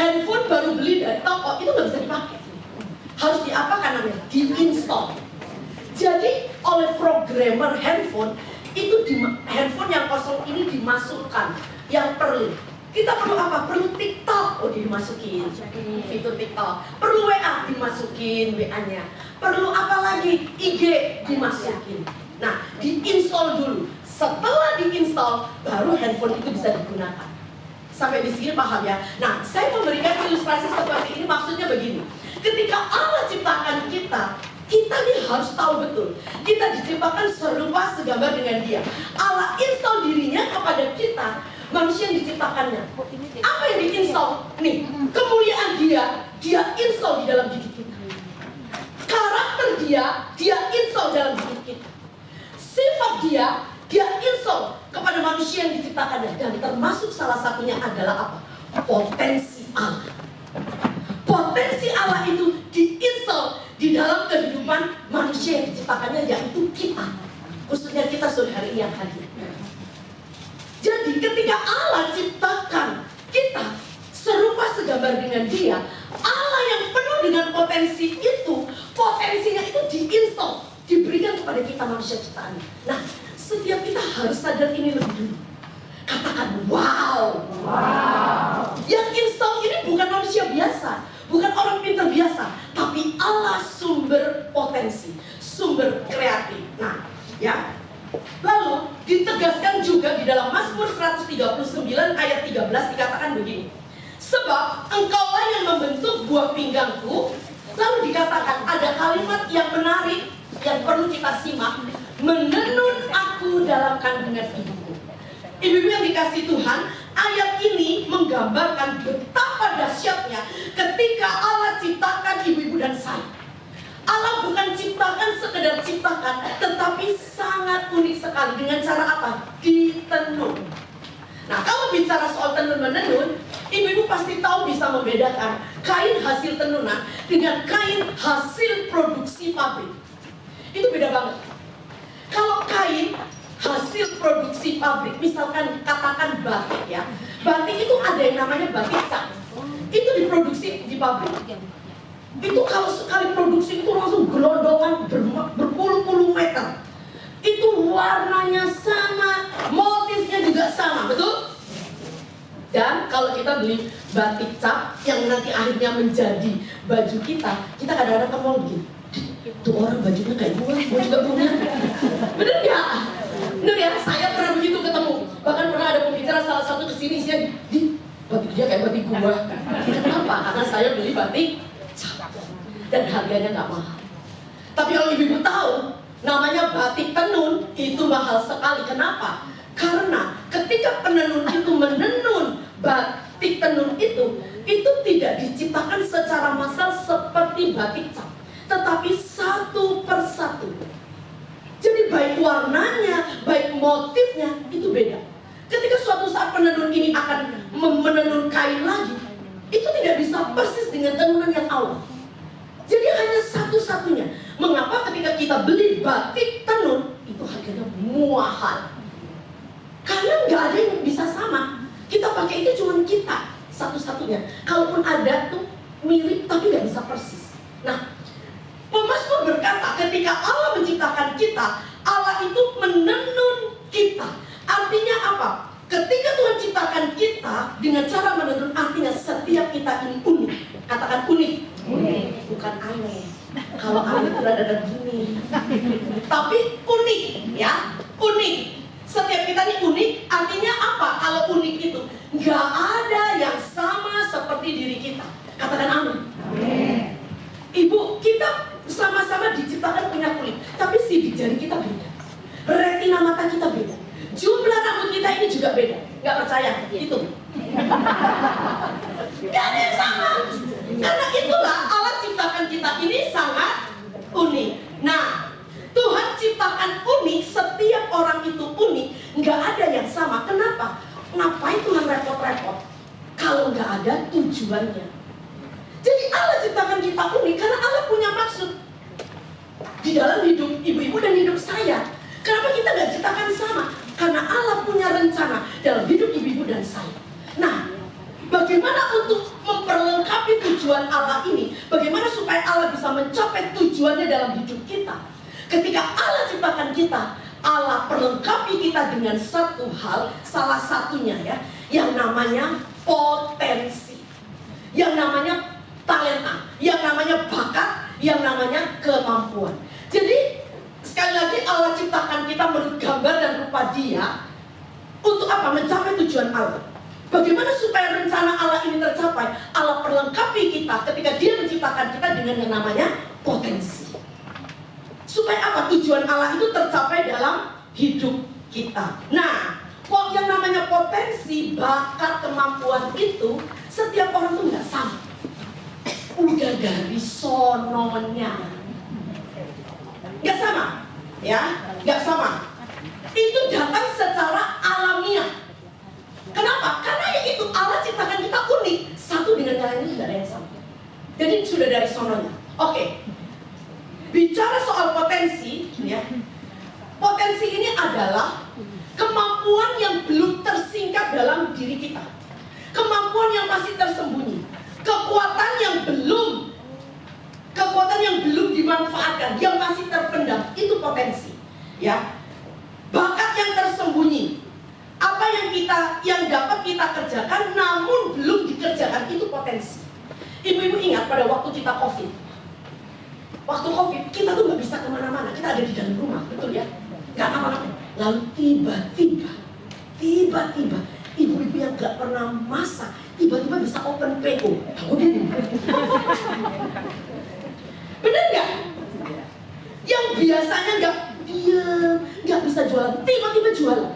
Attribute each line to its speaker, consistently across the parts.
Speaker 1: Handphone baru beli dari toko itu nggak bisa dipakai. Harus diapakan namanya? Diinstal. Jadi oleh programmer handphone itu handphone yang kosong ini dimasukkan yang perlu. Kita perlu apa? Perlu TikTok, oh dimasukin fitur TikTok. Perlu WA, dimasukin WA-nya. Perlu apa lagi? IG, dimasukin. Nah, diinstal dulu. Setelah diinstal, baru handphone itu bisa digunakan. Sampai di sini paham ya? Nah, saya memberikan ilustrasi seperti ini maksudnya begini. Ketika Allah ciptakan kita, kita nih harus tahu betul. Kita diciptakan serupa segambar dengan Dia. Allah install dirinya kepada kita, manusia yang diciptakannya. Apa yang diinstal? Nih, kemuliaan Dia install di dalam diri kita. Karakter Dia install dalam diri kita. Sifat Dia install kepada manusia yang diciptakannya. Dan termasuk salah satunya adalah apa? Potensi Allah. Potensi Allah itu diinstal di dalam kehidupan manusia yang diciptakannya, yaitu kita. Khususnya kita sore hari ini yang hadir. Jadi ketika Allah ciptakan kita serupa segambar dengan Dia, Allah yang penuh dengan potensi itu, potensinya itu diinstal, diberikan kepada kita manusia ciptaan. Nah, setiap kita harus sadar ini lebih dulu. Katakan wow. Yang install ini bukan manusia biasa, bukan orang pintar biasa, tapi Allah sumber potensi, sumber kreatif. Nah, ya. Lalu ditegaskan juga di dalam Mazmur 139 ayat 13 dikatakan begini. Sebab engkaulah yang membentuk buah pinggangku. Lalu dikatakan ada kalimat yang menarik yang perlu kita simak. Menenun aku dalam kandungan ibuku. Ibu-ibu yang dikasih Tuhan, ayat ini menggambarkan betapa dahsyatnya ketika Allah ciptakan ibu-ibu dan saya. Allah bukan ciptakan sekedar ciptakan, tetapi sangat unik sekali. Dengan cara apa? Ditenun. Nah, kalau bicara soal tenun-menenun, ibu-ibu pasti tahu bisa membedakan kain hasil tenunan dengan kain hasil produksi pabrik. Itu beda banget. Kalau kain hasil produksi pabrik, misalkan katakan batik ya, batik itu ada yang namanya batik cap. Itu diproduksi di pabrik. Itu kalau sekali produksi itu langsung gelondongan berpuluh-puluh meter. Itu warnanya sama, motifnya juga sama, betul? Dan kalau kita beli batik cap yang nanti akhirnya menjadi baju kita kadang-kadang ke mall begini. Tuh orang bajunya kayak gue juga punya. Bener gak? Bener ya, saya pernah begitu ketemu. Bahkan pernah ada pembicara salah satu kesini, saya di batik dia kayak batik gue. Kenapa? Karena saya beli batik cap dan harganya gak mahal. Tapi kalau ibu-ibu tahu, namanya batik tenun itu mahal sekali. Kenapa? Karena ketika penenun itu menenun batik tenun itu tidak diciptakan secara massal seperti batik cap, tetapi satu persatu. Jadi baik warnanya, baik motifnya itu beda. Ketika suatu saat penenun ini akan menenun kain lagi, itu tidak bisa persis dengan tenunan yang awal. Jadi hanya satu-satunya. Mengapa ketika kita beli batik tenun itu harganya mahal? Karena nggak ada yang bisa sama. Kita pakai itu cuma kita satu-satunya. Kalaupun ada tuh mirip tapi nggak bisa persis. Nah, Pemazmur berkata ketika Allah menciptakan kita, Allah itu menenun kita. Artinya apa? Ketika Tuhan ciptakan kita dengan cara menenun, artinya setiap kita ini unik. Katakan unik. Unik, bukan aneh. Kalau aneh itu ada gini. Tapi unik, ya, unik. Setiap kita ini unik, artinya apa? Kalau unik itu nggak ada yang sama seperti diri kita. Katakan amin. Ibu, kita sama-sama diciptakan punya kulit, tapi sidik jari kita beda, retina mata kita beda, jumlah rambut kita ini juga beda. Nggak percaya? Itu nggak ada yang sama. Karena itulah Allah ciptakan kita ini sangat unik. Nah, Tuhan ciptakan unik, setiap orang itu unik, nggak ada yang sama. Kenapa? Ngapain Tuhan repot-repot kalau nggak ada tujuannya? Jadi Allah ciptakan kita unik karena Allah punya maksud di dalam hidup ibu-ibu dan hidup saya. Kenapa kita nggak ciptakan sama? Karena Allah punya rencana dalam hidup ibu-ibu dan saya. Nah, bagaimana untuk Allah bisa mencapai tujuannya dalam hidup kita, ketika Allah ciptakan kita, Allah perlengkapi kita dengan satu hal, salah satunya ya, yang namanya potensi, yang namanya talenta, yang namanya bakat, yang namanya kemampuan. Jadi sekali lagi Allah ciptakan kita menurut gambar dan rupa Dia. Untuk apa? Mencapai tujuan Allah. Bagaimana supaya rencana Allah ini tercapai? Allah perlengkapi kita ketika Dia menciptakan kita dengan yang namanya potensi. Supaya apa? Tujuan Allah itu tercapai dalam hidup kita. Nah, kok yang namanya potensi, bakat, kemampuan itu setiap orang tuh nggak sama. Udah dari sononya nggak sama, ya, nggak sama. Itu datang secara alamiah. Kenapa? Karena ya itu Allah ciptakan kita unik, satu dengan yang lainnya tidak ada yang sama. Jadi sudah dari sononya. Oke. Bicara soal potensi, ya. Potensi ini adalah kemampuan yang belum tersingkap dalam diri kita. Kemampuan yang masih tersembunyi. Kekuatan yang belum dimanfaatkan, yang masih terpendam, itu potensi, ya. Bakat yang tersembunyi, apa yang dapat kita kerjakan namun belum dikerjakan, itu potensi. Ibu-ibu ingat pada waktu kita COVID. Waktu COVID kita tuh nggak bisa kemana-mana, kita ada di dalam rumah, betul ya? Nggak apa-apa. Lalu tiba-tiba ibu-ibu yang nggak pernah masak tiba-tiba bisa open PO. Bener nggak? Yang biasanya nggak bisa jualan, tiba-tiba jualan.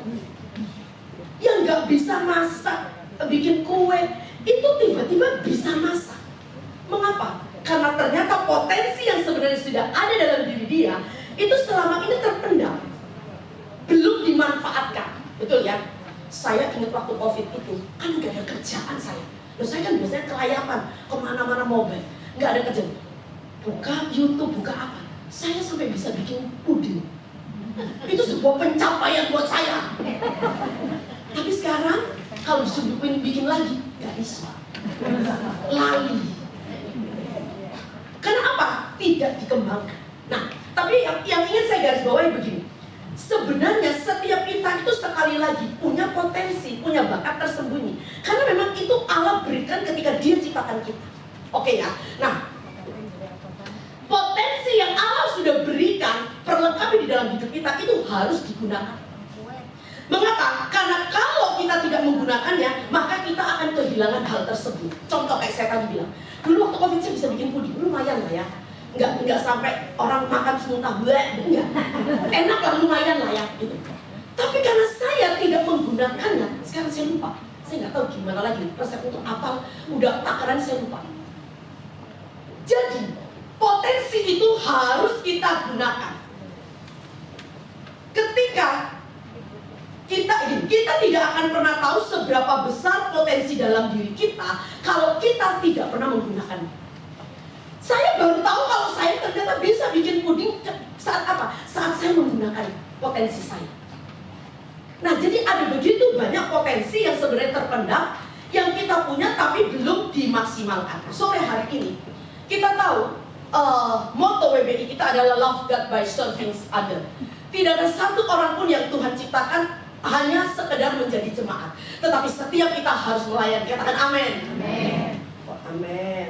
Speaker 1: Yang nggak bisa masak, bikin kue, itu tiba-tiba bisa masak. Mengapa? Karena ternyata potensi yang sebenarnya sudah ada dalam diri dia itu selama ini terpendam, belum dimanfaatkan, betul ya? Saya ingat waktu COVID itu kan nggak ada kerjaan saya. Loh, saya kan biasanya kelayapan kemana-mana mobile, nggak ada kerjaan. Buka YouTube, buka apa? Saya sampai bisa bikin puding. Itu sebuah pencapaian buat saya. Tapi sekarang kalau disuruh bikin lagi, nggak bisa. Lali. Karena apa? Tidak dikembangkan. Nah, tapi yang ingin saya garis bawahi begini. Sebenarnya setiap kita itu sekali lagi punya potensi, punya bakat tersembunyi. Karena memang itu Allah berikan ketika Dia ciptakan kita. Oke ya? Nah, potensi yang Allah sudah berikan, perlengkapi di dalam hidup kita, itu harus digunakan. Mengapa? Karena kalau kita tidak menggunakannya, maka kita akan kehilangan hal tersebut. Contoh kayak saya tadi bilang, dulu waktu COVID saya bisa bikin puding, lumayan lah ya. Nggak sampai orang makan semuntah, enggak. Enak lah, lumayan lah ya gitu. Tapi karena saya tidak menggunakannya, sekarang saya lupa. Saya nggak tahu gimana lagi resep untuk apa, udah takaran saya lupa. Jadi potensi itu harus kita gunakan. Ketika kita tidak akan pernah tahu seberapa besar potensi dalam diri kita kalau kita tidak pernah menggunakannya. Saya baru tahu kalau saya ternyata bisa bikin puding saat apa? Saat saya menggunakan potensi saya. Nah, jadi ada begitu banyak potensi yang sebenarnya terpendam yang kita punya tapi belum dimaksimalkan. Sore hari ini kita tahu motto WBI kita adalah Love God by Serving Others. Tidak ada satu orang pun yang Tuhan ciptakan hanya sekedar menjadi jemaat, tetapi setiap kita harus melayani. Katakan amin. Amin. Oh, amin.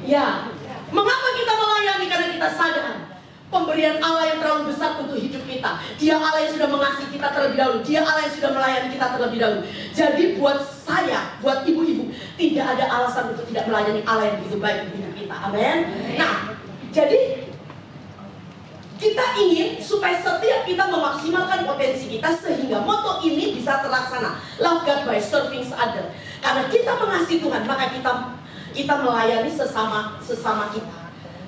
Speaker 1: Ya. Mengapa kita melayani? Karena kita sadar pemberian Allah yang terlalu besar untuk hidup kita. Dia Allah yang sudah mengasihi kita terlebih dahulu. Dia Allah yang sudah melayani kita terlebih dahulu. Jadi buat saya, buat ibu-ibu, tidak ada alasan untuk tidak melayani Allah yang begitu baik untuk hidup kita. Amin. Nah, jadi kita ingin supaya setiap kita memaksimalkan potensi kita sehingga motto ini bisa terlaksana. Love God by Serving Others. Karena kita mengasihi Tuhan, maka kita melayani sesama kita.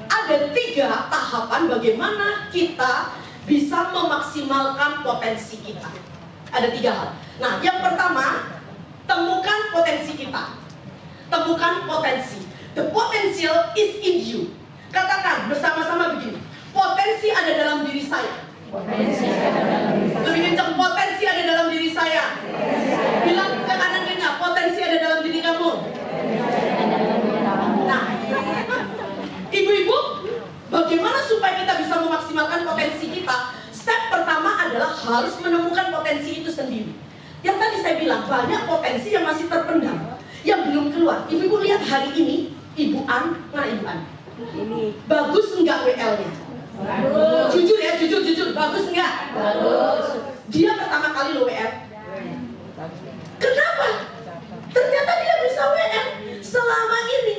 Speaker 1: Ada 3 tahapan bagaimana kita bisa memaksimalkan potensi kita. Ada 3 hal. Nah, yang pertama, temukan potensi kita. Temukan potensi. The potential is in you. Katakan bersama-sama begini. Potensi ada dalam diri saya. Lebih kencang, potensi ada dalam diri saya. Bilang ke kanan kita, potensi ada dalam diri kamu. Nah, harus menemukan potensi itu sendiri. Yang tadi saya bilang, banyak potensi yang masih terpendam, yang belum keluar. Ibu-ibu lihat hari ini, Ibu An, mana Ibu An? Ini. Bagus enggak WL-nya? Bagus. Jujur ya, jujur. Bagus enggak? Bagus. Dia pertama kali lo WL. Kenapa? Ternyata dia bisa WL. Selama ini,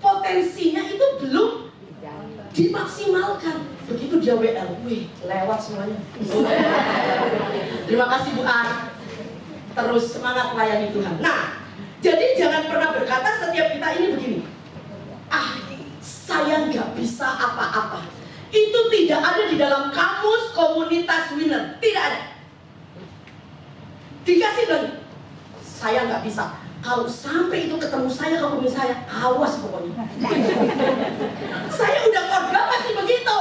Speaker 1: potensinya itu belum dimaksimalkan. Begitu dia WL, wih, lewat semuanya. Terima kasih Bu An. Terus semangat melayani Tuhan. Nah, jadi jangan pernah berkata setiap kita ini begini, saya nggak bisa apa-apa. Itu tidak ada di dalam kamus komunitas winner. Tidak ada. Dikasih lagi, saya nggak bisa. Kalau sampai itu ketemu saya, ketemu saya, awas pokoknya. Saya udah khotbah pasti begitu.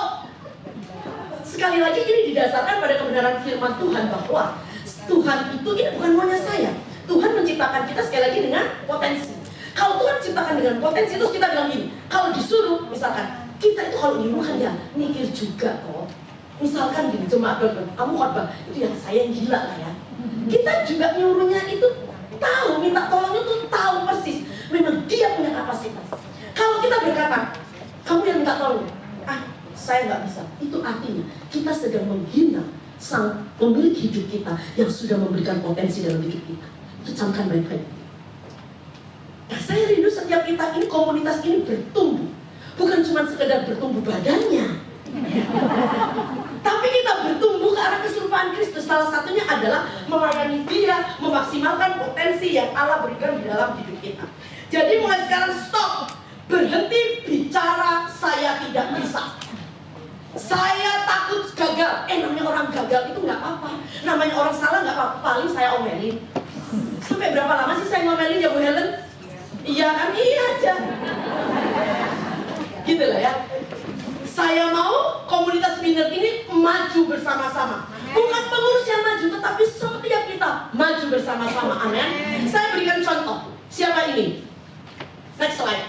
Speaker 1: Sekali lagi ini didasarkan pada kebenaran firman Tuhan bahwa Tuhan itu ini bukan maunya saya. Tuhan menciptakan kita sekali lagi dengan potensi. Kalau Tuhan ciptakan dengan potensi, terus kita bilang gini, kalau disuruh, misalkan kita itu kalau nyuruh kan ya mikir juga kok. Misalkan gini, jemaat kamu khotbah, itu yang saya yang gila lah ya. Kita juga nyuruhnya itu tahu, minta tolongnya tuh tahu persis. Memang dia punya kapasitas. Kalau kita berkata, kamu yang minta tolong, saya nggak bisa. Itu artinya kita sedang menghina sang pemilik hidup kita yang sudah memberikan potensi dalam hidup kita. Itu camkan baik-baik. Nah, saya rindu setiap kita ini, komunitas ini bertumbuh. Bukan cuma sekedar bertumbuh badannya, tapi kita bertumbuh ke arah keserupaan Kristus. Salah satunya adalah melayani Dia, memaksimalkan potensi yang Allah berikan di dalam hidup kita. Jadi mulai sekarang stop, berhenti bicara saya tidak bisa. Saya takut gagal. Namanya orang gagal itu nggak apa-apa. Namanya orang salah nggak apa-apa. Paling saya omelin. Sampai berapa lama sih saya ngomelin ya Bu Helen? Iya kan? Iya aja. Gitu lah ya. Saya mau komunitas winner ini maju bersama-sama. Bukan pengurus yang maju, tetapi setiap kita maju bersama-sama. Amin. Saya berikan contoh. Siapa ini? Next slide.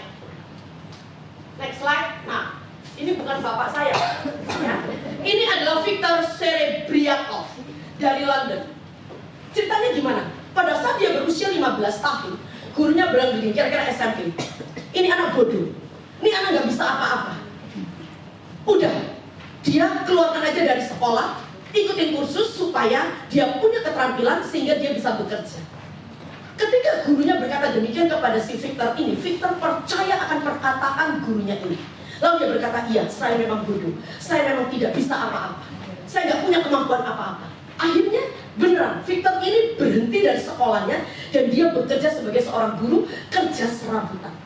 Speaker 1: Next slide. Nah, ini bukan bapak saya ya. Ini adalah Victor Serebriakov dari London. Ceritanya gimana? Pada saat dia berusia 15 tahun, gurunya bilang begini, kira-kira SMP, ini anak bodoh, ini anak gak bisa apa-apa. Udah, dia keluarkan aja dari sekolah, ikutin kursus supaya dia punya keterampilan sehingga dia bisa bekerja. Ketika gurunya berkata demikian kepada si Victor ini, Victor percaya akan perkataan gurunya ini. Lalu dia berkata, iya, saya memang bodoh. Saya memang tidak bisa apa-apa. Saya nggak punya kemampuan apa-apa. Akhirnya beneran, Victor ini berhenti dari sekolahnya dan dia bekerja sebagai seorang guru, kerja serabutan.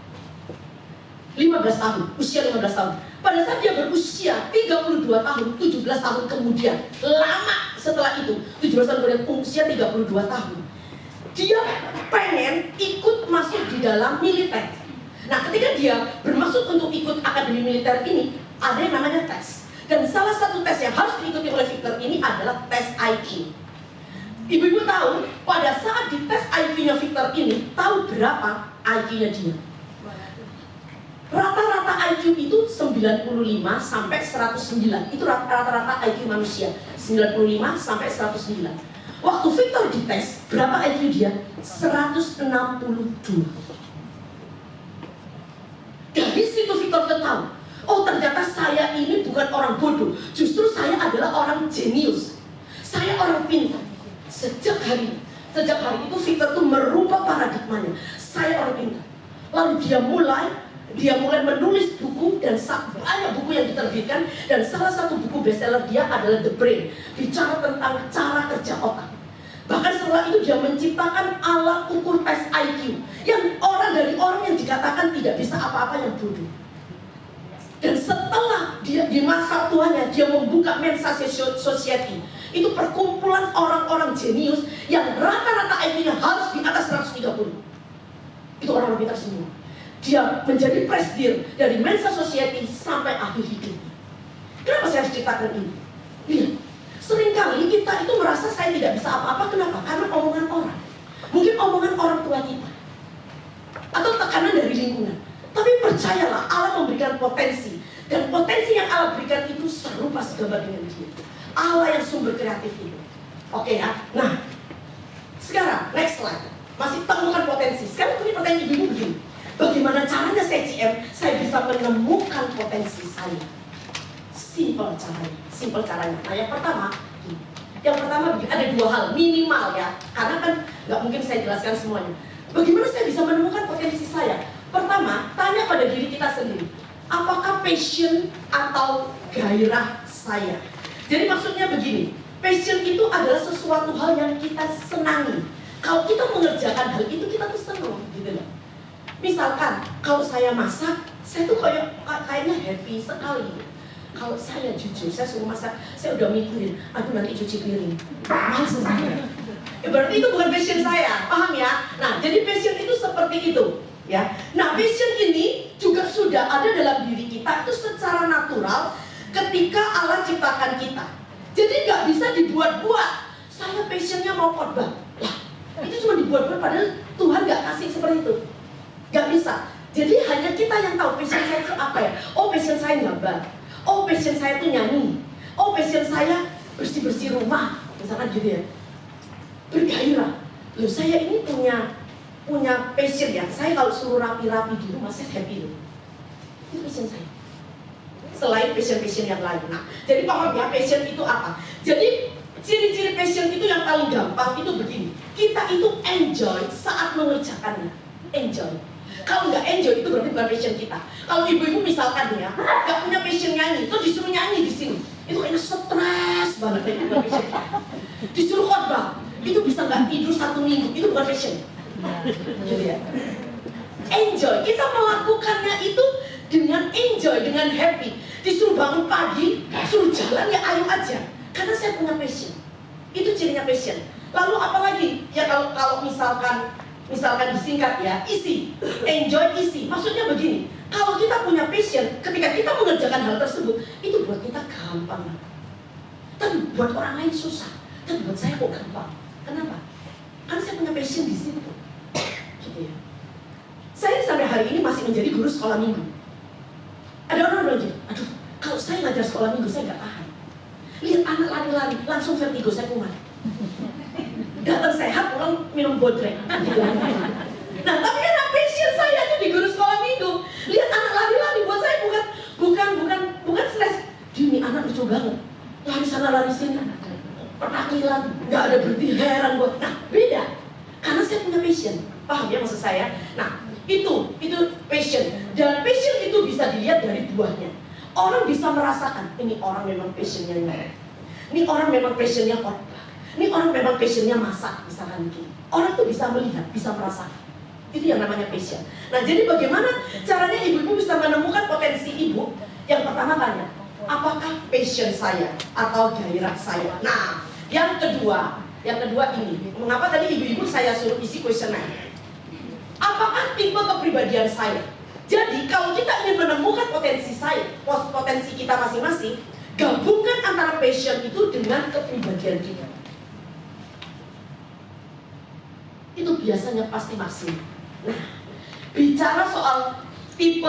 Speaker 1: 15 tahun, usia 15 tahun. Pada saat dia berusia 32 tahun, 17 tahun kemudian, lama setelah itu, 17 tahun kemudian, usia 32 tahun, dia pengen ikut masuk di dalam militer. Nah, ketika dia bermaksud untuk ikut akademi militer ini, ada yang namanya tes. Dan salah satu tes yang harus diikuti oleh Victor ini adalah tes IQ. Ibu-ibu tahu, pada saat di tes IQ-nya Victor ini, tahu berapa IQ-nya dia? Rata-rata IQ itu 95 sampai 109. Itu rata-rata IQ manusia. 95 sampai 109. Waktu Victor dites, berapa IQ dia? 162. Dari situ Victor tahu, oh ternyata saya ini bukan orang bodoh, justru saya adalah orang jenius. Saya orang pintar. Sejak hari itu Victor tuh merubah paradigmanya. Saya orang pintar. Lalu dia mulai menulis buku dan banyak buku yang diterbitkan, dan salah satu buku bestseller dia adalah The Brain, bicara tentang cara kerja otak. Bahkan setelah itu dia menciptakan alat ukur tes IQ yang dari orang yang dikatakan tidak bisa apa-apa yang bodoh. Dan setelah dia di masa tuanya dia membuka Mensa Society, itu perkumpulan orang-orang jenius yang rata-rata IQ-nya harus di atas 130. Itu orang-orang pintar semua. Dia menjadi presidir dari Mensa Society sampai akhir hidupnya. Kenapa saya harus ceritakan ini? Lihat, seringkali kita itu merasa saya tidak bisa apa-apa. Kenapa? Karena omongan orang. Mungkin omongan orang tua kita, atau tekanan dari lingkungan. Tapi percayalah, Allah memberikan potensi. Dan potensi yang Allah berikan itu serupa segambar dengan dia. Allah yang sumber kreatif itu. Oke ya. Nah, sekarang next slide. Masih temukan potensi. Sekarang ini pertanyaan ibu begini. Bagaimana caranya saya GM? Saya bisa menemukan potensi saya. Simple caranya. Nah, yang pertama begini, ada dua hal minimal ya. Karena kan nggak mungkin saya jelaskan semuanya. Bagaimana saya bisa menemukan potensi saya? Pertama, tanya pada diri kita sendiri. Apakah passion atau gairah saya? Jadi maksudnya begini, passion itu adalah sesuatu hal yang kita senangi. Kalau kita mengerjakan hal itu, kita tuh senang gitu loh. Misalkan, kalau saya masak, saya tuh kayaknya happy sekali. Kalau saya jujur, saya suruh masak, saya udah mikirin, aduh nanti cuci piring. Males saya. Berarti itu bukan passion saya, paham ya? Nah, jadi passion itu seperti itu. Ya, nah passion ini juga sudah ada dalam diri kita itu secara natural ketika Allah ciptakan kita. Jadi nggak bisa dibuat-buat. Saya passionnya mau khotbah. Lah, itu cuma dibuat-buat padahal Tuhan nggak kasih seperti itu. Nggak bisa. Jadi hanya kita yang tahu passion saya itu apa ya. Oh, passion saya gambar. Oh, passion saya itu nyanyi. Oh, passion saya bersih-bersih rumah. Misalkan gitu ya. Bergairah. Loh, saya ini punya passion ya. Saya kalau suruh rapi-rapi di rumah, saya happy loh. Itu passion saya. Selain passion-passion yang lain. Nah, jadi paham ya passion itu apa? Jadi ciri-ciri passion itu yang paling gampang itu begini. Kita itu enjoy saat mengerjakannya. Enjoy. Kalau nggak enjoy itu berarti bukan passion kita. Kalau ibu-ibu misalkan ya, nggak punya passion nyanyi, terus disuruh nyanyi di sini, itu kayaknya stres banget, itu bukan passion. Disuruh khotbah, itu bisa nggak tidur 1 minggu, itu bukan passion. Gitu ya. Enjoy, kita melakukannya itu dengan enjoy, dengan happy. Disuruh bangun pagi, suruh jalan ya ayo aja. Karena saya punya passion. Itu cirinya passion. Lalu apalagi? Ya kalau misalkan disingkat ya, isi, enjoy isi. Maksudnya begini, kalau kita punya passion, ketika kita mengerjakan hal tersebut, itu buat kita gampang. Tapi buat orang lain susah. Tapi buat saya kok gampang. Kenapa? Karena saya punya passion di situ. Gitu ya. Saya sampai hari ini masih menjadi guru sekolah minggu. Ada orang bilang gitu, aduh, kalau saya ngajar sekolah minggu saya nggak tahan. Lihat anak lari-lari, langsung vertigo, saya kumat. Datang sehat, pulang minum bodrek. Nah, tapi karena passion saya itu di guru sekolah minggu. Lihat anak lari-lari, buat saya bukan stres. Ini anak lucu banget. Lari sana lari sini, petakilan, nggak ada berhenti, heran gue. Nah, beda. Karena saya punya passion. Paham ya maksud saya? Nah, itu passion. Dan passion itu bisa dilihat dari buahnya. Orang bisa merasakan, ini orang memang passionnya nyanyi. Ini orang memang passionnya khotbah. Ini orang memang passionnya masak, misalkan gitu. Orang tuh bisa melihat, bisa merasakan. Itu yang namanya passion. Nah, jadi bagaimana caranya ibu-ibu bisa menemukan potensi ibu? Yang pertama tanya, apakah passion saya atau gairah saya? Nah, yang kedua ini, mengapa tadi ibu-ibu saya suruh isi kuesioner? Apakah tipe kepribadian saya? Jadi kalau kita ingin menemukan potensi kita masing-masing, gabungkan antara passion itu dengan kepribadian kita. Itu biasanya pasti maksimal. Nah, bicara soal tipe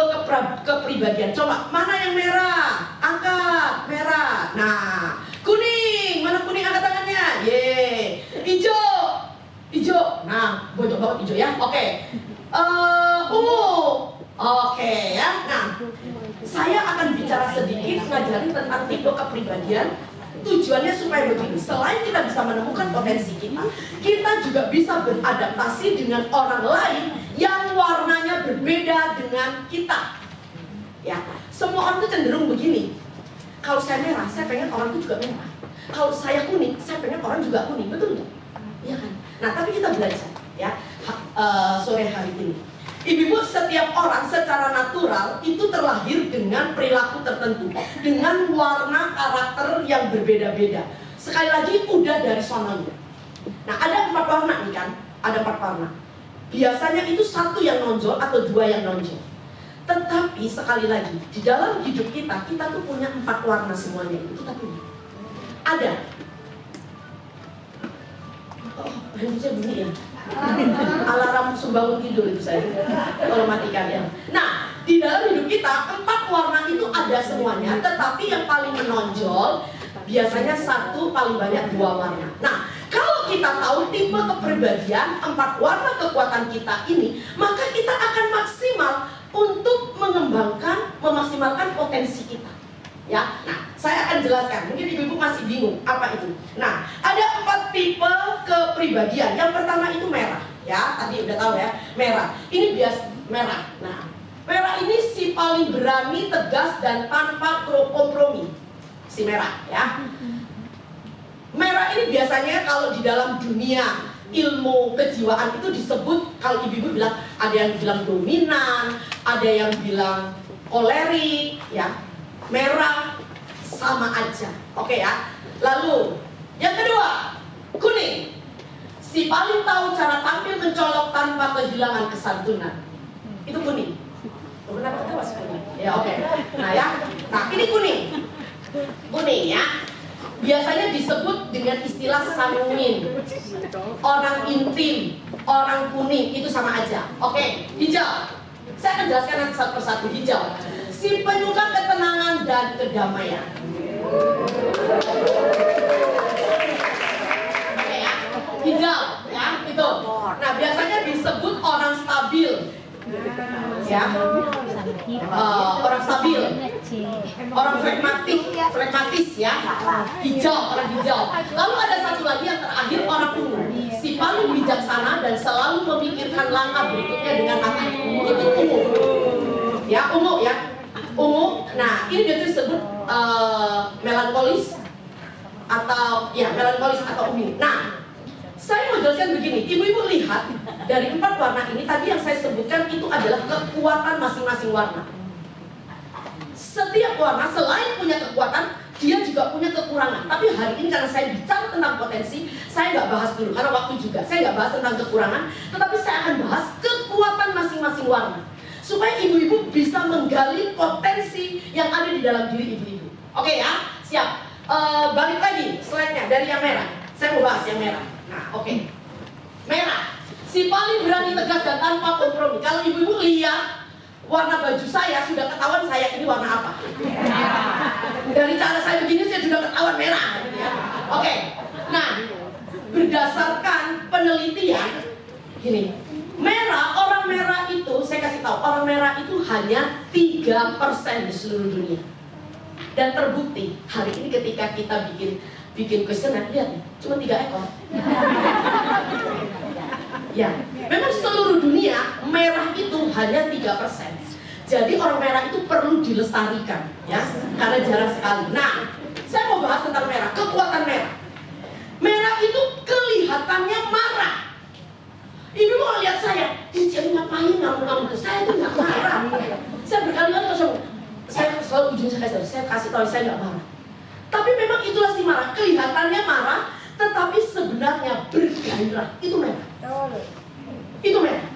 Speaker 1: kepribadian, coba mana yang merah? Angkat merah. Nah, kuning, mana kuning angkat tangannya? Ye. Hijau. Nah, bocok banget hijau ya. Oke. Ungu. Oke ya. Nah, saya akan bicara sedikit ngajarin tentang tipe kepribadian. Tujuannya supaya begini, selain kita bisa menemukan potensi kita juga bisa beradaptasi dengan orang lain yang warnanya berbeda dengan kita. Ya, semua orang itu cenderung begini. Kalau saya merah, saya pengen orang itu juga merah. Kalau saya kuning, saya pengen orang juga kuning, betul nggak? Iya kan? Nah, tapi kita belajar ya sore hari ini. Ibu-ibu, setiap orang secara natural itu terlahir dengan perilaku tertentu, dengan warna karakter yang berbeda-beda. Sekali lagi, udah dari sononya. Nah, ada 4 warna nih kan? Ada 4 warna. Biasanya itu 1 yang nonjol atau 2 yang nonjol. Tetapi sekali lagi, di dalam hidup kita tuh punya 4 warna semuanya itu kita punya. Ada. Oh, handphone bunyi ya. Alarm bangun tidur itu saya. Kalau matikan ya. Nah, di dalam hidup kita 4 warna itu ada semuanya, tetapi yang paling menonjol biasanya satu, paling banyak 2 warna. Nah, kalau kita tahu tipe kepribadian 4 warna kekuatan kita ini, maka kita akan maksimal untuk memaksimalkan potensi kita. Ya, nah saya akan jelaskan. Mungkin ibu-ibu masih bingung apa itu. Nah, ada 4 tipe kepribadian. Yang pertama itu merah. Ya, tadi udah tahu ya, merah. Ini bias merah. Nah, merah ini si paling berani, tegas, dan tanpa kompromi. Si merah, ya. Merah ini biasanya kalau di dalam dunia ilmu kejiwaan itu disebut, kalau ibu-ibu bilang, ada yang bilang dominan, ada yang bilang kolerik, ya. Merah sama aja, oke ya. Lalu yang kedua, kuning. Si paling tahu cara tampil mencolok tanpa kehilangan kesantunan. Itu kuning. Benar ketawa sekali. Ya oke. Nah ya, nah ini kuning. Kuning ya. Biasanya disebut dengan istilah sanguin. Orang intim, orang kuning itu sama aja. Oke, hijau. Saya akan jelaskan nanti satu persatu. Hijau. Si penyuka ketenangan dan kedamaian. Hijau, ya itu. Nah biasanya disebut orang stabil, ya, orang stabil, orang flegmatis, ya. Hijau, orang hijau. Lalu ada satu lagi yang terakhir, orang ungu. Si paling bijaksana dan selalu memikirkan langkah berikutnya dengan matang. Itu ungu, ya, ungu, ya, ungu. Nah ini biasanya disebut melankolis atau ya melankolis atau ungu. Nah, saya mau jelaskan begini, ibu-ibu lihat dari 4 warna ini tadi yang saya sebutkan itu adalah kekuatan masing-masing warna. Setiap warna selain punya kekuatan, dia juga punya kekurangan. Tapi hari ini karena saya bicara tentang potensi, saya nggak bahas dulu karena waktu juga. Saya nggak bahas tentang kekurangan, tetapi saya akan bahas kekuatan masing-masing warna supaya ibu-ibu bisa menggali potensi yang ada di dalam diri ibu-ibu. Oke ya, siap. Balik lagi slide-nya dari yang merah. Saya mau bahas yang merah. Nah, oke. Merah. Si paling berani, tegas, dan tanpa kompromi. Kalau ibu-ibu lihat warna baju saya, sudah ketahuan saya ini warna apa. Dari cara saya begini, saya sudah ketahuan merah. Oke. Nah, berdasarkan penelitian, gini, orang merah itu, saya kasih tahu, orang merah itu hanya 3% di seluruh dunia. Dan terbukti, hari ini ketika kita bikin kuesioner, lihat nih, cuma 3 ekor. Ya, memang seluruh dunia merah itu hanya 3%. Jadi orang merah itu perlu dilestarikan, ya, karena jarang sekali. Nah, saya mau bahas tentang merah, kekuatan merah. Merah itu kelihatannya marah. Ibu mau lihat saya, jadi ngapain kamu ke saya itu nggak marah. Saya berkali-kali saya selalu ujung saya kasih tahu saya nggak marah. Tapi memang itulah si marah, kelihatannya marah, tetapi sebenarnya bergairah. Itu merah. Itu merah.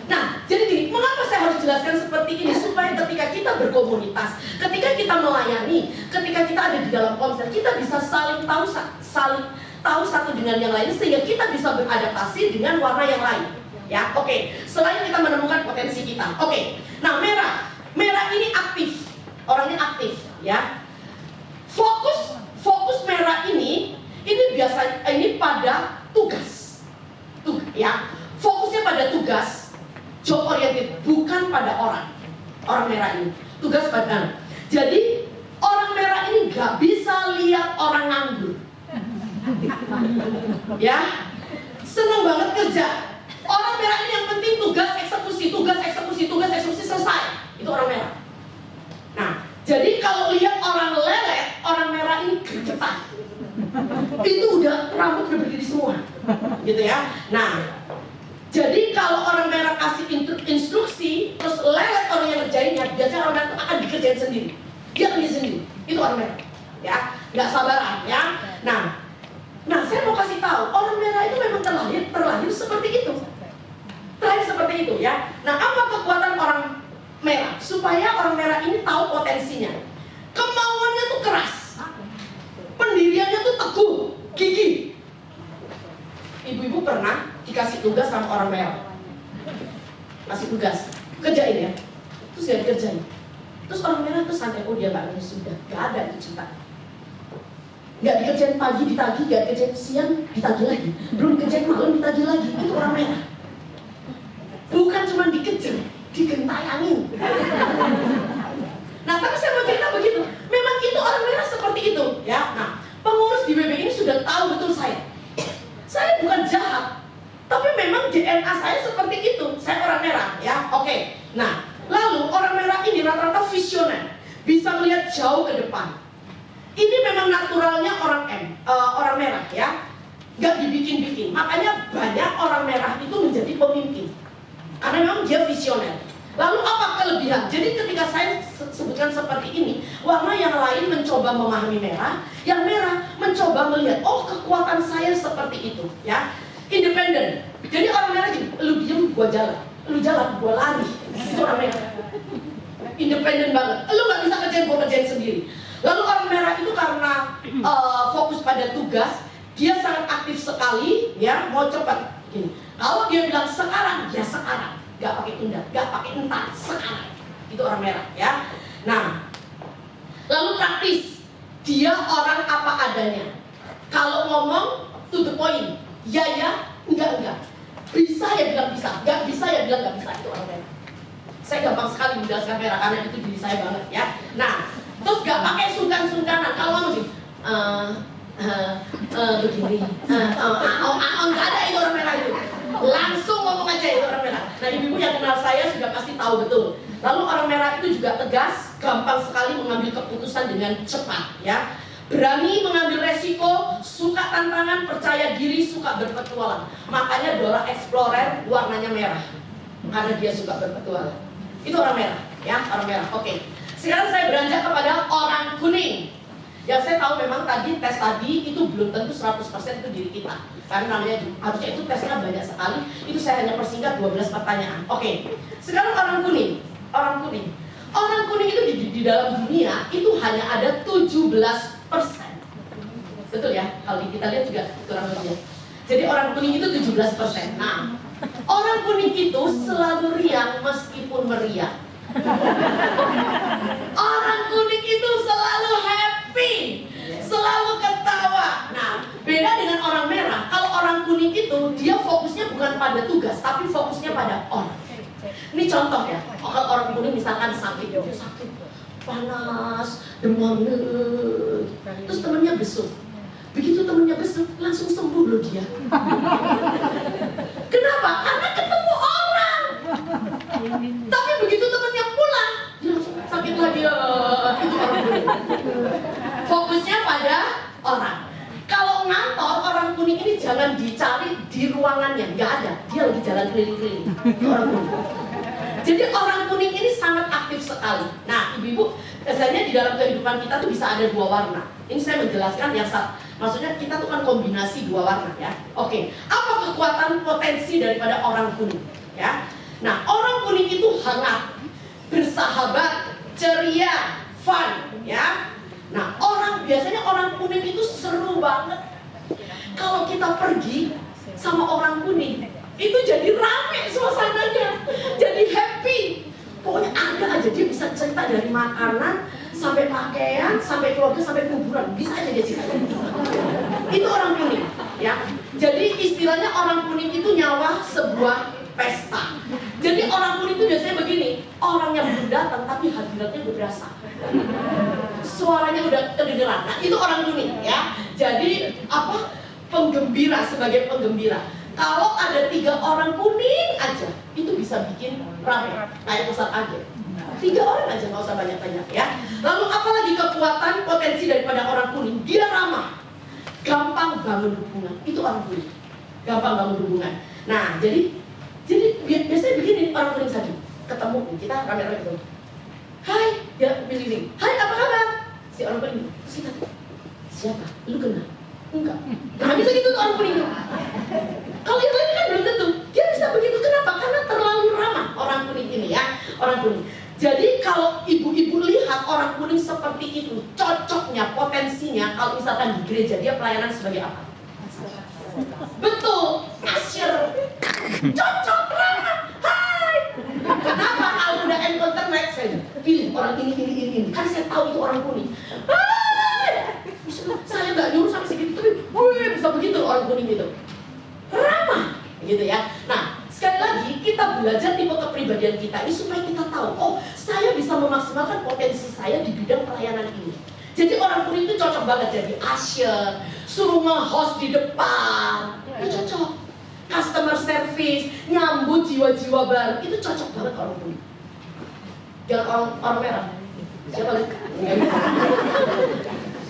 Speaker 1: Nah, jadi gini, mengapa saya harus jelaskan seperti ini? Supaya ketika kita berkomunitas, ketika kita melayani, ketika kita ada di dalam konser, kita bisa saling tahu satu dengan yang lain, sehingga kita bisa beradaptasi dengan warna yang lain. Ya, oke. Selain kita menemukan potensi kita. Oke. Nah, merah ini aktif. Orangnya aktif, ya. Fokus merah ini biasa pada tugas. Ya. Fokusnya pada tugas, job oriented, bukan pada orang merah ini. Tugas pada. Jadi orang merah ini gak bisa lihat orang nganggur. Ya, seneng banget kerja. Orang merah ini yang penting tugas eksekusi selesai. Itu orang merah. Nah, jadi kalau lihat orang lelet, orang merah ini gergetan. Itu udah rambut udah berdiri semua, gitu ya. Nah, jadi kalau orang merah kasih instruksi, terus lelet orang yang ngerjainnya, biasanya orang merah itu akan dikerjain sendiri. Dia akan sendiri. Itu orang merah, ya, nggak sabaran, ya. Nah, saya mau kasih tahu, orang merah itu memang terlahir seperti itu. Terlahir seperti itu, ya. Nah, apa kekuatan orang merah? Supaya orang merah ini tahu potensinya. Kemauannya tuh keras, pendiriannya tuh teguh, gigih. Ibu-ibu pernah dikasih tugas sama orang merah, kasih tugas, kerjain ya, terus dia kerjain. Terus orang merah tuh santai, oh dia nggak sudah, nggak ada itu cinta. Nggak dikerjain pagi ditagih, nggak dikerjain siang ditagih lagi, belum dikerjain malam ditagih lagi. Itu orang merah. Bukan cuma dikejar, digentayangin. Nah, tapi saya mau cerita begitu. Memang itu orang merah seperti itu, ya. Nah, pengurus di BB ini sudah tahu betul saya. Saya bukan jahat, tapi memang DNA saya seperti itu. Saya orang merah, ya. Oke. Nah, lalu orang merah ini rata-rata visioner, bisa melihat jauh ke depan. Ini memang naturalnya orang merah, ya. Gak dibikin-bikin. Makanya banyak orang merah itu menjadi pemimpin, karena memang dia visioner. Lalu apa kelebihan? Jadi ketika saya sebutkan seperti ini, warna yang lain mencoba memahami merah, yang merah mencoba melihat, oh kekuatan saya seperti itu, ya. Independen. Jadi orang merah gini, lu diem gua jalan, lu jalan gua lari. Itu orang merah. Independen banget. Lu nggak bisa kerjain, gua kerjain sendiri. Lalu orang merah itu karena fokus pada tugas, dia sangat aktif sekali, ya, mau cepat. Gini. Kalau dia bilang sekarang, ya sekarang. Gak pakai tunda, gak pakai entar, sekarang. Itu orang merah, ya. Nah, lalu praktis, dia orang apa adanya. Kalau ngomong to the point, ya, enggak. Bisa ya bilang bisa, gak bisa ya bilang gak bisa. Itu orang merah. Saya gampang sekali menjelaskan merah karena itu diri saya banget, ya. Nah, terus gak pakai sungkan-sungkanan. Kalau ngomong sih, begini, nggak ada itu orang merah itu. Langsung ngomong aja itu orang merah. Nah, ibu-ibu yang kenal saya sudah pasti tahu betul. Lalu orang merah itu juga tegas, gampang sekali mengambil keputusan dengan cepat, ya. Berani mengambil resiko, suka tantangan, percaya diri, suka berpetualang. Makanya Dora Explorer warnanya merah, karena dia suka berpetualang. Itu orang merah, ya, orang merah. Oke. Sekarang saya beranjak kepada orang kuning. Yang saya tahu memang tes tadi itu belum tentu 100% itu diri kita. Karena namanya harusnya itu tesnya banyak sekali. Itu saya hanya persingkat 12 pertanyaan. Oke. Sekarang orang kuning. Orang kuning itu di dalam dunia itu hanya ada 17%. Betul ya? Kalau kita lihat juga kurang lebih. Jadi orang kuning itu 17%. Nah, orang kuning itu selalu riang meskipun meriah. Orang kuning itu selalu happy, selalu ketawa. Nah, beda dengan orang merah. Kalau orang kuning itu dia fokusnya bukan pada tugas, tapi fokusnya pada orang. Ini contoh ya. Kalau orang kuning misalkan sakit, dia sakit, panas, demam, terus temennya besuk. Begitu temennya besuk, langsung sembuh loh dia. Kenapa? Karena ketemu orang. Tapi begitu temennya pulang, dia langsung sakit lagi. Itu orang kuning. Fokusnya pada orang. Kalau ngantor, orang kuning ini jangan dicari di ruangannya, nggak ada. Dia lagi jalan keliling-keliling. Itu orang kuning. Jadi orang kuning ini sangat aktif sekali. Nah, ibu-ibu, biasanya di dalam kehidupan kita tuh bisa ada dua warna. Ini saya menjelaskan yang maksudnya kita tuh kan kombinasi dua warna, ya. Oke, apa kekuatan potensi daripada orang kuning, ya? Nah, orang kuning itu hangat, bersahabat, ceria, fun, ya. Nah, biasanya orang kuning itu seru banget. Kalau kita pergi sama orang kuning, itu jadi rame suasananya, jadi happy. Pokoknya ada aja, dia bisa cerita dari makanan, sampai pakaian, sampai keluarga, sampai kuburan. Bisa aja dia cerita. Itu orang kuning, ya. Jadi istilahnya orang kuning itu nyawa sebuah pesta. Jadi orang kuning itu biasanya begini, orang yang belum datang tapi hadiratnya udah berasa. Suaranya udah kedengeran. Nah, itu orang kuning, ya. Jadi apa? Penggembira, sebagai penggembira. Kalau ada 3 orang kuning aja, itu bisa bikin rame, kayak pusat aja. 3 orang aja, nggak usah banyak-banyak, ya. Lalu apalagi kekuatan potensi daripada orang kuning? Dia ramah, gampang bangun hubungan. Itu orang kuning, gampang bangun hubungan. Nah, jadi biasanya begini orang kuning tadi ketemu, kita rame-rame ketemu. Hai, dia pilih. Hai, apa kabar? Si orang kuning, terus kita, siapa? Lu kenal? Enggak. Nah, bisa gitu tuh orang kuning. Kalau yang lain kan belum tentu. Dia bisa begitu, kenapa? Karena terlalu ramah orang kuning ini, ya. Orang kuning. Jadi kalau ibu-ibu lihat orang kuning seperti itu, cocoknya, potensinya, kalau misalkan di gereja dia pelayanan sebagai apa? Betul, kasir. Cocok, ramah. Hai. Kenapa? Kalau udah encounter next, saya pilih orang ini. Kan saya tahu itu orang kuning. Hai. Saya nggak kuning itu? Ramah, gitu ya. Nah, sekali lagi kita belajar tipe kepribadian kita ini supaya kita tahu, oh saya bisa memaksimalkan potensi saya di bidang pelayanan ini. Jadi orang kuning itu cocok banget jadi usher, suruh nge-host di depan, itu cocok. Customer service, nyambut jiwa-jiwa baru, itu cocok banget orang kuning. Jangan orang merah. Siapa lagi?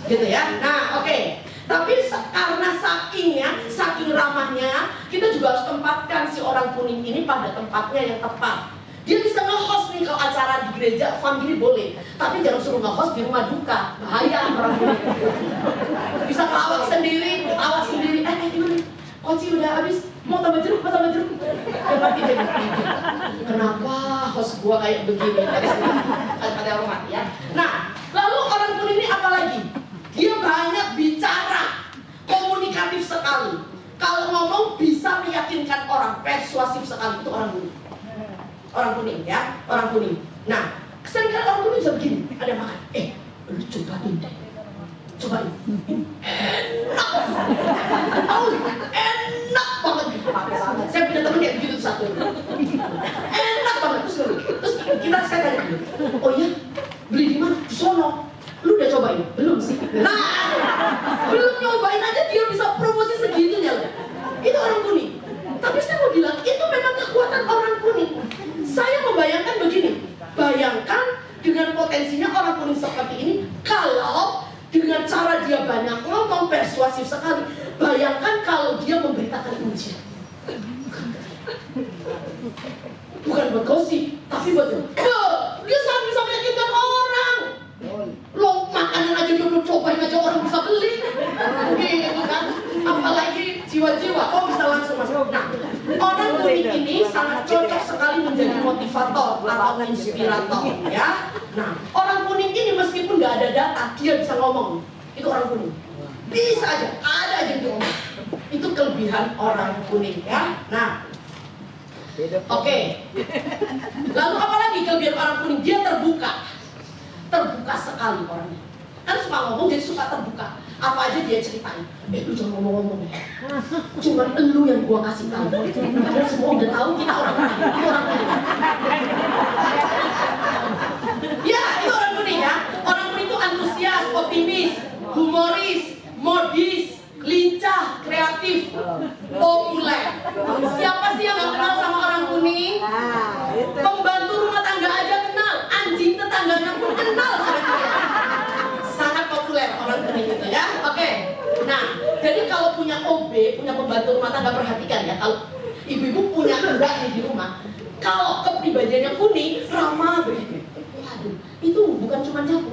Speaker 1: Gitu ya. Nah, oke. Tapi karena saking ramahnya, kita juga harus tempatkan si orang kuning ini pada tempatnya yang tepat. Dia bisa nge-host nih kalau acara di gereja, family boleh. Tapi jangan suruh nge-host di rumah duka. Bahaya orang kuning. Bisa kelawak sendiri, ketawa sendiri. Gimana? Koci udah habis, mau tambah jeruk. Kenapa host gua kayak begini? Kata orang mati ya. Nah, lalu orang kuning ini apa lagi? Dia banyak bicara, komunikatif sekali. Kalau ngomong bisa meyakinkan orang, persuasif sekali. Itu orang kuning. Orang kuning ya, orang kuning. Nah, seringkali orang kuning bisa begini, ada makan. Lu cobain deh. Cobain. Enak banget. Saya punya temen kayak begitu satu. Enak banget terus saya tanya dulu. Oh iya, beli di mana? Di sono. Lu udah cobain? Belum sih. Nah, belum nyobain aja dia bisa promosi segitunya loh. Itu orang kuning. Tapi saya mau bilang itu memang kekuatan orang kuning. Saya membayangkan begini. Bayangkan dengan potensinya orang kuning seperti ini, kalau dengan cara dia banyak ngomong, persuasif sekali. Bayangkan kalau dia memberitakan Injil. Bukan buat gosip, tapi buat dia bisa meyakinkan orang. Lo makanan aja dulu cobain aja orang bisa beli. Gitu kan. Apalagi jiwa-jiwa, bisa langsung masuk. Nah, orang kuning ini sangat cocok sekali menjadi motivator atau inspirator ya. Nah, orang kuning ini meskipun nggak ada data, dia bisa ngomong. Itu orang kuning. Bisa aja, ada aja yang ngomong. Itu kelebihan orang kuning ya. Nah, oke. Lalu apa lagi kelebihan orang kuning? Dia terbuka. Terbuka sekali orangnya. Kan suka ngomong jadi suka terbuka. Apa aja dia ceritain. Lu jangan ngomong-ngomong ya. Cuman lu yang gua kasih tahu. Padahal semua udah tahu kita orang kuning. Itu orang kuning. Ya, itu orang kuning ya. Orang kuning itu antusias, optimis, humoris, modis, lincah, kreatif, populer. Siapa sih yang gak kenal sama orang kuning? Pembantu rumah tangga aja kenal, anjing tetangganya pun kenal sama dia. Sangat populer orang kuning itu ya. Oke. Nah, jadi kalau punya OB, punya pembantu rumah tangga, perhatikan ya. Kalau ibu-ibu punya mbak nih di rumah, kalau kepribadiannya kuning, ramah begitu. Waduh, itu bukan cuma nyapu.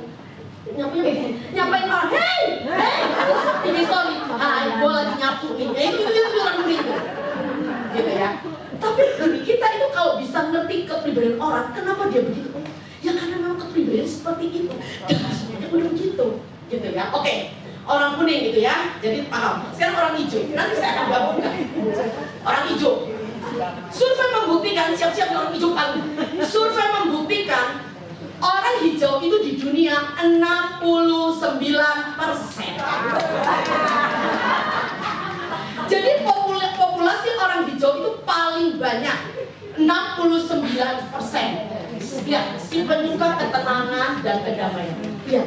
Speaker 1: Nyapain orang, hey, ini sorry, gue lagi nyapu nih, itu orang kuning gitu ya. Tapi kita itu kalau bisa ngerti kepribadian orang, kenapa dia begitu? Ya karena memang kepribadian seperti itu, dan semuanya udah begitu, gitu ya. Oke, orang kuning gitu ya, jadi paham. Sekarang orang hijau, nanti saya akan gabungkan. Orang hijau, survei membuktikan, siap-siap orang hijau paling. Survei membuktikan orang hijau itu di dunia 69%. Jadi populasi orang hijau itu paling banyak, 69%. Lihat, simpan juga ketenangan dan kedamaian. Lihat,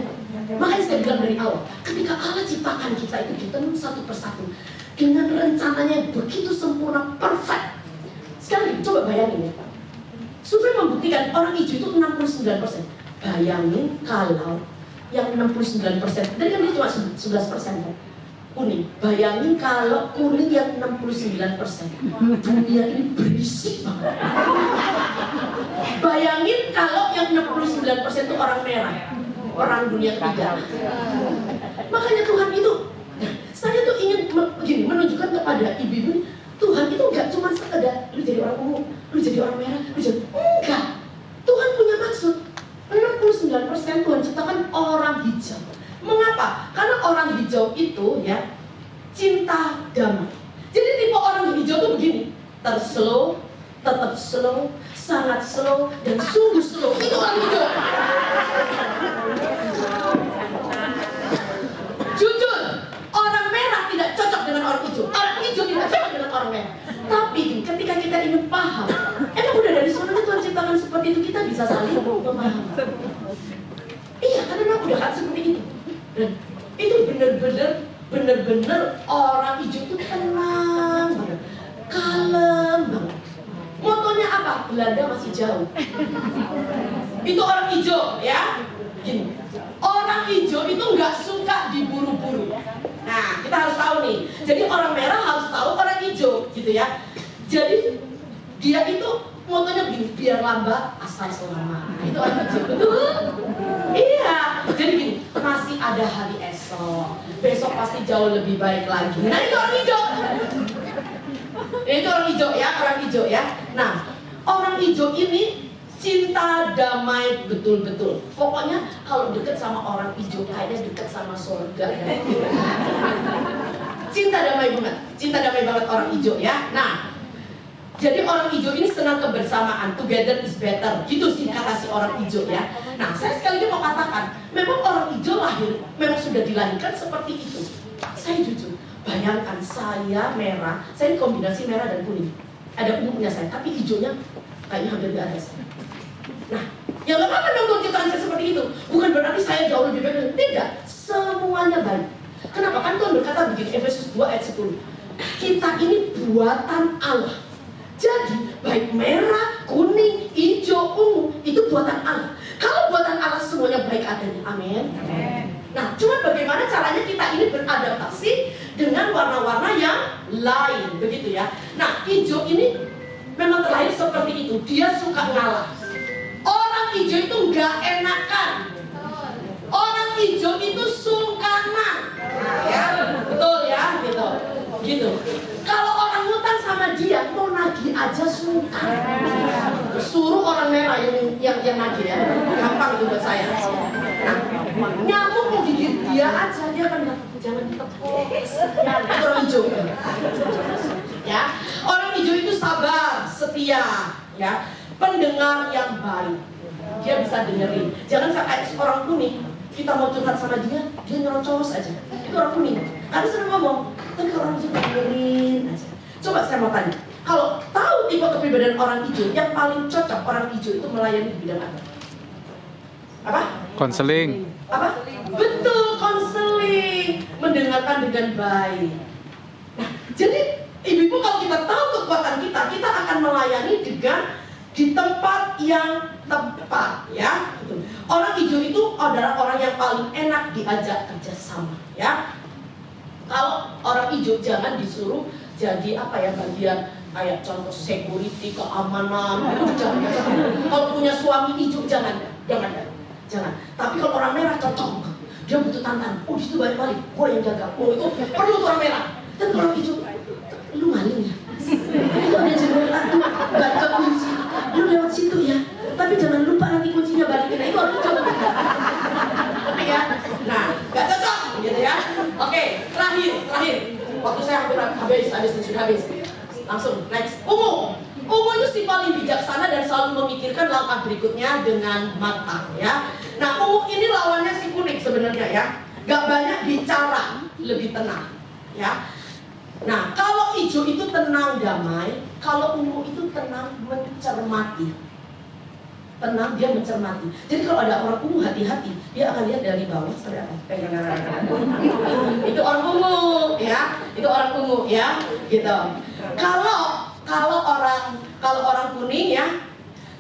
Speaker 1: makanya saya bilang dari awal, ketika Allah ciptakan kita itu ditenun satu persatu dengan rencananya begitu sempurna, perfect. Sekarang coba bayangin ya. Survei membuktikan orang hijau itu 69%. Bayangin kalau yang 69%, tadi kan dia cuma 11% kan? Kuning. Bayangin kalau kuning yang 69%. Dunia ini berisik banget. Bayangin kalau yang 69% itu orang merah, orang dunia ketiga. Makanya Tuhan itu, saya tuh ingin begini, menunjukkan kepada ibu-ibu, Tuhan itu nggak cuma sekedar lu jadi orang umum, lu jadi orang merah, lu jadi enggak. Tuhan punya maksud. 69% Tuhan ciptakan orang hijau. Mengapa? Karena orang hijau itu ya cinta damai. Jadi tipe orang hijau tuh begini, terslow, tetap slow, sangat slow, dan sungguh slow. Itu orang hijau. Jujur, orang merah tidak cocok dengan orang hijau. Orang bisa saling memahami. Iya, karena memang udah kan seperti itu. Dan itu bener-bener orang hijau itu tenang banget, kalem banget. Motonya apa? Belanda masih jauh. Itu orang hijau ya. Gini, orang hijau itu nggak suka diburu-buru. Nah, kita harus tahu nih. Jadi orang merah harus tahu orang hijau, gitu ya. Jadi dia itu motonya begini, biar lambat asal selamat. Itu orang hijau, betul? Iya. Jadi gini, masih ada hari esok. Besok pasti jauh lebih baik lagi. Nah, itu orang hijau. Itu orang hijau ya, orang hijau ya. Nah, orang hijau ini cinta damai betul-betul. Pokoknya kalau deket sama orang hijau kayaknya deket sama surga ya. Cinta damai banget orang hijau ya. Nah, jadi orang hijau ini senang kebersamaan, together is better. Gitu sih kata si orang hijau ya. Nah, saya sekali lagi mau katakan, memang orang hijau lahir, memang sudah dilahirkan seperti itu. Saya jujur, bayangkan saya merah, saya kombinasi merah dan kuning. Ada ungunya saya, tapi hijaunya kayaknya hampir gak ada saya. Nah, yang gak apa-apa dong ciptaan saya seperti itu. Bukan berarti saya jauh lebih baik. Tidak, semuanya baik. Kenapa? Kan Tuhan berkata begini, Efesus 2 ayat 10. Kita ini buatan Allah. Jadi, baik merah, kuning, hijau, ungu, itu buatan Allah. Kalau buatan Allah semuanya baik adanya. Amin. Nah, cuma bagaimana caranya kita ini beradaptasi dengan warna-warna yang lain, begitu ya. Nah, hijau ini memang terlahir seperti itu. Dia suka ngalah. Orang hijau itu nggak enakan. Orang hijau itu sungkanan. Nah, ya, betul ya, gitu. Kalau orang hutan sama dia mau nagih aja sungkan. Suruh orang merah yang nagih ya, gampang itu buat saya. Nah, nyamuk mau gigit dia aja, dia akan jangan ditepuk. Itu orang hijau. Ya, orang hijau itu sabar, setia, ya, pendengar yang baik. Dia bisa dengerin. Jangan kayak orang kuning. Kita mau curhat sama dia nyerocos aja. Itu orang kuning. Karena sering ngomong, tapi orang hijau dengerin aja. Coba saya mau tanya, kalau tahu tipe kepribadian orang hijau, yang paling cocok orang hijau itu melayani di bidang apa? Apa?
Speaker 2: Konseling.
Speaker 1: Apa? Betul, konseling. Mendengarkan dengan baik. Nah, jadi ibu-ibu kalau kita tahu kekuatan kita, kita akan melayani dengan di tempat yang tepat, ya. Orang hijau itu adalah orang yang paling enak diajak kerjasama, ya. Kalau orang hijau jangan disuruh jadi apa ya, bagian kayak contoh security, keamanan, itu jangan. Kalau punya suami hijau jangan. Tapi kalau orang merah cocok, dia butuh tantangan. Oh, disitu banyak kali, gue yang jaga. Oh, itu perlu tuh orang merah. Dan orang hijau, lu maling ya? Itu ada jendela tuh, gak ada kunci. Lu lewat situ ya. Tapi jangan lupa nanti kuncinya balikin. Nah, itu orang hijau. Oke ya? Nah, gak cocok, gitu ya. Oke, terakhir. Waktu saya hampir habis. Langsung next. Ungu itu si paling bijaksana dan selalu memikirkan langkah berikutnya dengan matang, ya. Nah, ungu ini lawannya si kuning sebenarnya ya. Gak banyak bicara, lebih tenang, ya. Nah, kalau hijau itu tenang damai, kalau ungu itu tenang mencermati. Tenang, dia mencermati. Jadi kalau ada orang ungu, hati-hati. Dia akan lihat dari bawah seperti apa. Itu orang ungu, ya. Itu orang ungu, ya. Gitu. Kalau orang kuning ya,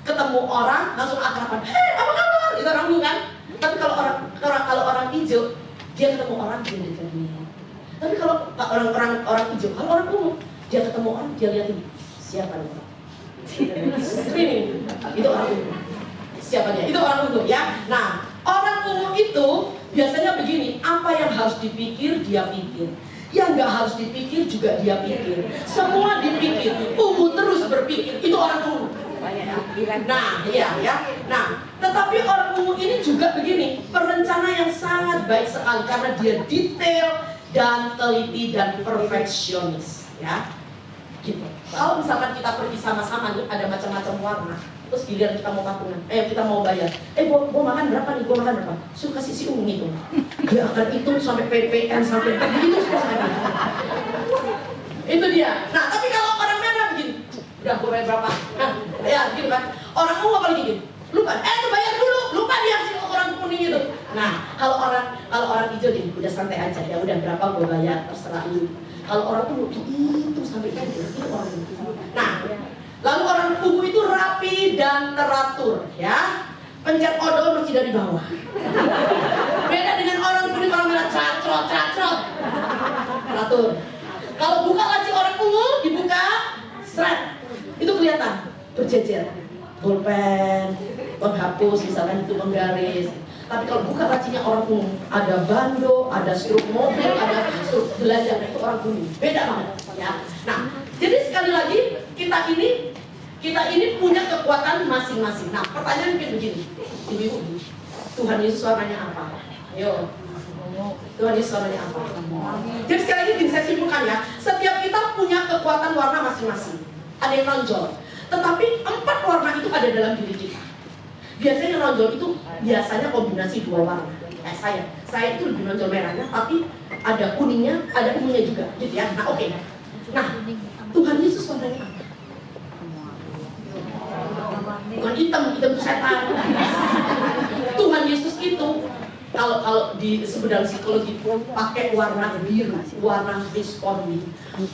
Speaker 1: ketemu orang langsung akraban. Hei, apa kabar? Itu orang ungu kan. Tapi kalau orang hijau, dia ketemu orang dia deketin. Tapi kalau orang hijau, kalau orang ungu, dia ketemu orang dia liatin siapa nih? Screening. Itu orang ungu. Siapa dia? Itu orang ungu ya. Nah, orang ungu itu biasanya begini, apa yang harus dipikir dia pikir. Yang nggak harus dipikir juga dia pikir. Semua dipikir. Ungu terus berpikir. Itu orang ungu. Nah, iya ya. Nah, tetapi orang ungu ini juga begini, perencana yang sangat baik sekali karena dia detail dan teliti dan perfeksionis, ya. Gitu. Kalau misalkan kita pergi sama-sama nih, ada macam-macam warna, terus giliran kita mau patungan, kita mau bayar, gua makan berapa nih, gua makan berapa, suruh kasih si ungu itu, dia akan hitung sampai PPN sampai begitu selesai. Itu dia. Nah, tapi kalau orang merah begini, udah gua bayar berapa, nah, ya gitu kan. Orang ungu apalagi gini, lupa Nah, kalau orang hijau gini, udah santai aja ya, udah berapa gue bayar, terserah lu. Kalau orang ungu itu sampai kan itu orang ungu. Nah, lalu orang ungu itu rapi dan teratur, ya. Pencet odol mesti dari bawah. Beda dengan orang kuning, orang merah cacrot. Teratur. Kalau buka laci orang ungu, dibuka, seret. Itu kelihatan, berjejer. Pulpen, penghapus, misalkan itu penggaris. Tapi kalau buka lacinya orang ungu, ada bando, ada struk mobil, ada struk belajar, itu orang kuning. Beda banget, ya. Nah, jadi sekali lagi kita ini punya kekuatan masing-masing. Nah, pertanyaan mungkin begini, ibu, Tuhan Yesus warnanya apa? Ayo, Tuhan Yesus warnanya apa? Jadi sekali lagi saya simpulkan ya, setiap kita punya kekuatan warna masing-masing. Ada yang nonjol, tetapi 4 warna itu ada dalam diri kita. Biasanya nonjol itu biasanya kombinasi 2 warna. Saya itu lebih nonjol merahnya, tapi ada kuningnya, ada ungunya juga, gitu ya. Nah, oke. Nah, Tuhan Yesus warnanya apa? Bukan hitam itu setan. Tuhan Yesus itu kalau di sebedang psikologi pakai warna biru, warna responding,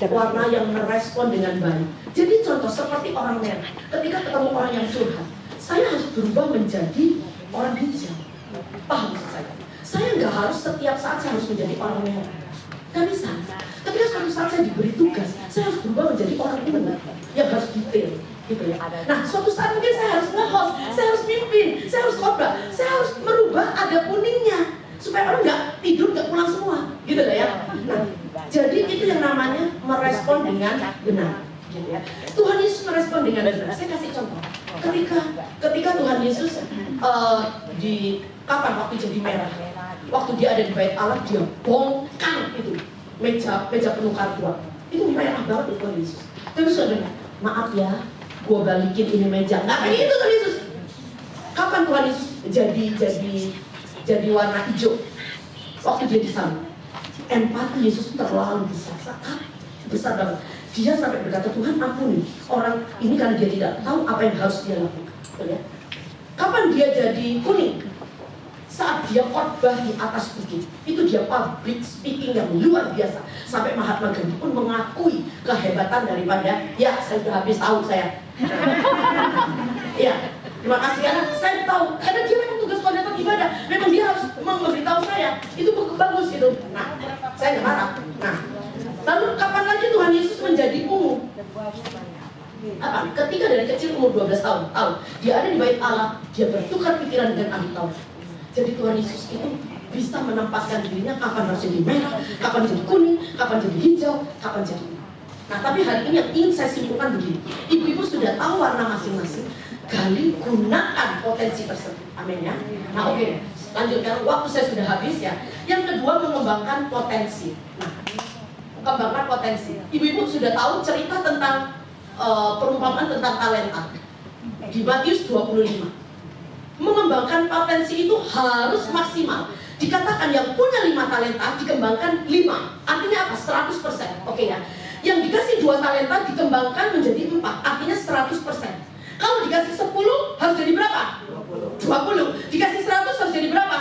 Speaker 1: warna yang merespon dengan baik. Jadi contoh seperti orang merah, ketika ketemu orang yang curhat, saya harus berubah menjadi orang hijau. Paham maksud saya? Saya nggak harus setiap saat saya harus menjadi orang merah. Gak bisa. Ketika suatu saat saya diberi tugas, saya harus berubah menjadi orang ungu yang harus detail. Gitu ya. Nah, suatu saat mungkin saya harus nge-host, saya harus mimpin, saya harus khotbah, saya harus merubah ada kuningnya supaya orang nggak tidur, nggak pulang semua, gitu lah ya. Nah, jadi itu yang namanya merespon dengan benar, gitu ya. Tuhan Yesus merespon dengan benar. Saya kasih contoh. Ketika Tuhan Yesus kapan waktu jadi merah, waktu dia ada di bait Allah, dia bongkar itu meja penukar uang. Itu merah banget itu Tuhan Yesus. Tapi saudara, maaf ya, gue balikin ini meja. Nggak kayak itu Tuhan Yesus. Kapan Tuhan Yesus jadi warna hijau? Waktu dia disalib. Empati Yesus terlalu besar banget. Dia sampai berkata, Tuhan ampuni orang ini karena dia tidak tahu apa yang harus dia lakukan. Ya? Kapan dia jadi kuning? Saat dia khotbah di atas bukit, itu dia public speaking yang luar biasa. Sampai Mahatma Gandhi pun mengakui kehebatan daripada, ya saya sudah habis tahu saya. Ya, terima kasih karena saya tahu, karena dia memang tugas koordinator ibadah, memang dia harus memberitahu saya, itu bagus itu. Nah, saya nggak marah. Nah, lalu kapan lagi Tuhan Yesus menjadi ungu? Apa? Ketika dari kecil umur 12 tahun, dia ada di bait Allah, dia bertukar pikiran dengan ahli Taurat. Jadi Tuhan Yesus itu bisa menempatkan dirinya kapan harus jadi merah, kapan jadi kuning, kapan jadi hijau, kapan jadi ungu. Nah, tapi hari ini yang ingin saya simpulkan begini, ibu-ibu sudah tahu warna masing-masing, gali, gunakan potensi tersebut. Amin ya. Nah, oke, lanjutkan, waktu saya sudah habis ya. Yang kedua, mengembangkan potensi. Nah, mengembangkan potensi. Ibu-ibu sudah tahu cerita tentang perumpamaan tentang talenta di Matius 25. Mengembangkan potensi itu harus maksimal. Dikatakan yang punya 5 talenta dikembangkan 5. Artinya apa? 100%. Oke ya. Yang dikasih 2 talenta dikembangkan menjadi 4. Artinya 100%. Kalau dikasih 10 harus jadi berapa? 20. Dikasih 100 harus jadi berapa?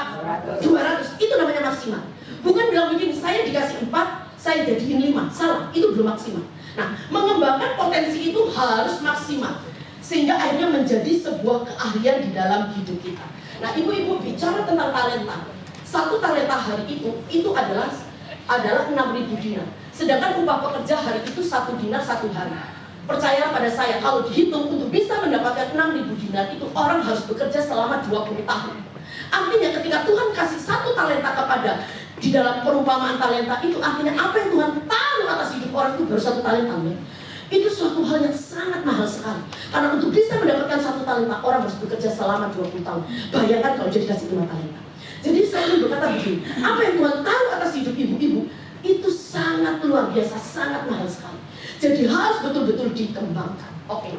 Speaker 1: 200. Itu namanya maksimal. Bukan bilang begini, saya dikasih 4, saya jadiin 5. Salah, itu belum maksimal. Nah, mengembangkan potensi itu harus maksimal, sehingga akhirnya menjadi sebuah keahlian di dalam hidup kita. Nah, ibu-ibu bicara tentang talenta. 1 talenta hari itu adalah 6.000 dinar. Sedangkan upah pekerja hari itu 1 dinar 1 hari. Percayalah pada saya, kalau dihitung untuk bisa mendapatkan 6.000 dinar itu orang harus bekerja selama 20 tahun. Artinya ketika Tuhan kasih 1 talenta kepada, di dalam perumpamaan talenta itu artinya apa yang Tuhan taruh atas hidup orang itu baru 1 talenta. Itu suatu hal yang sangat mahal sekali. Karena untuk bisa mendapatkan 1 talenta, orang harus bekerja selama 20 tahun. Bayangkan kalau jadi kasih 5 talenta. Jadi saya ingin berkata begini, apa yang Tuhan taruh atas hidup ibu-ibu itu sangat luar biasa, sangat mahal sekali. Jadi harus betul-betul dikembangkan. Oke,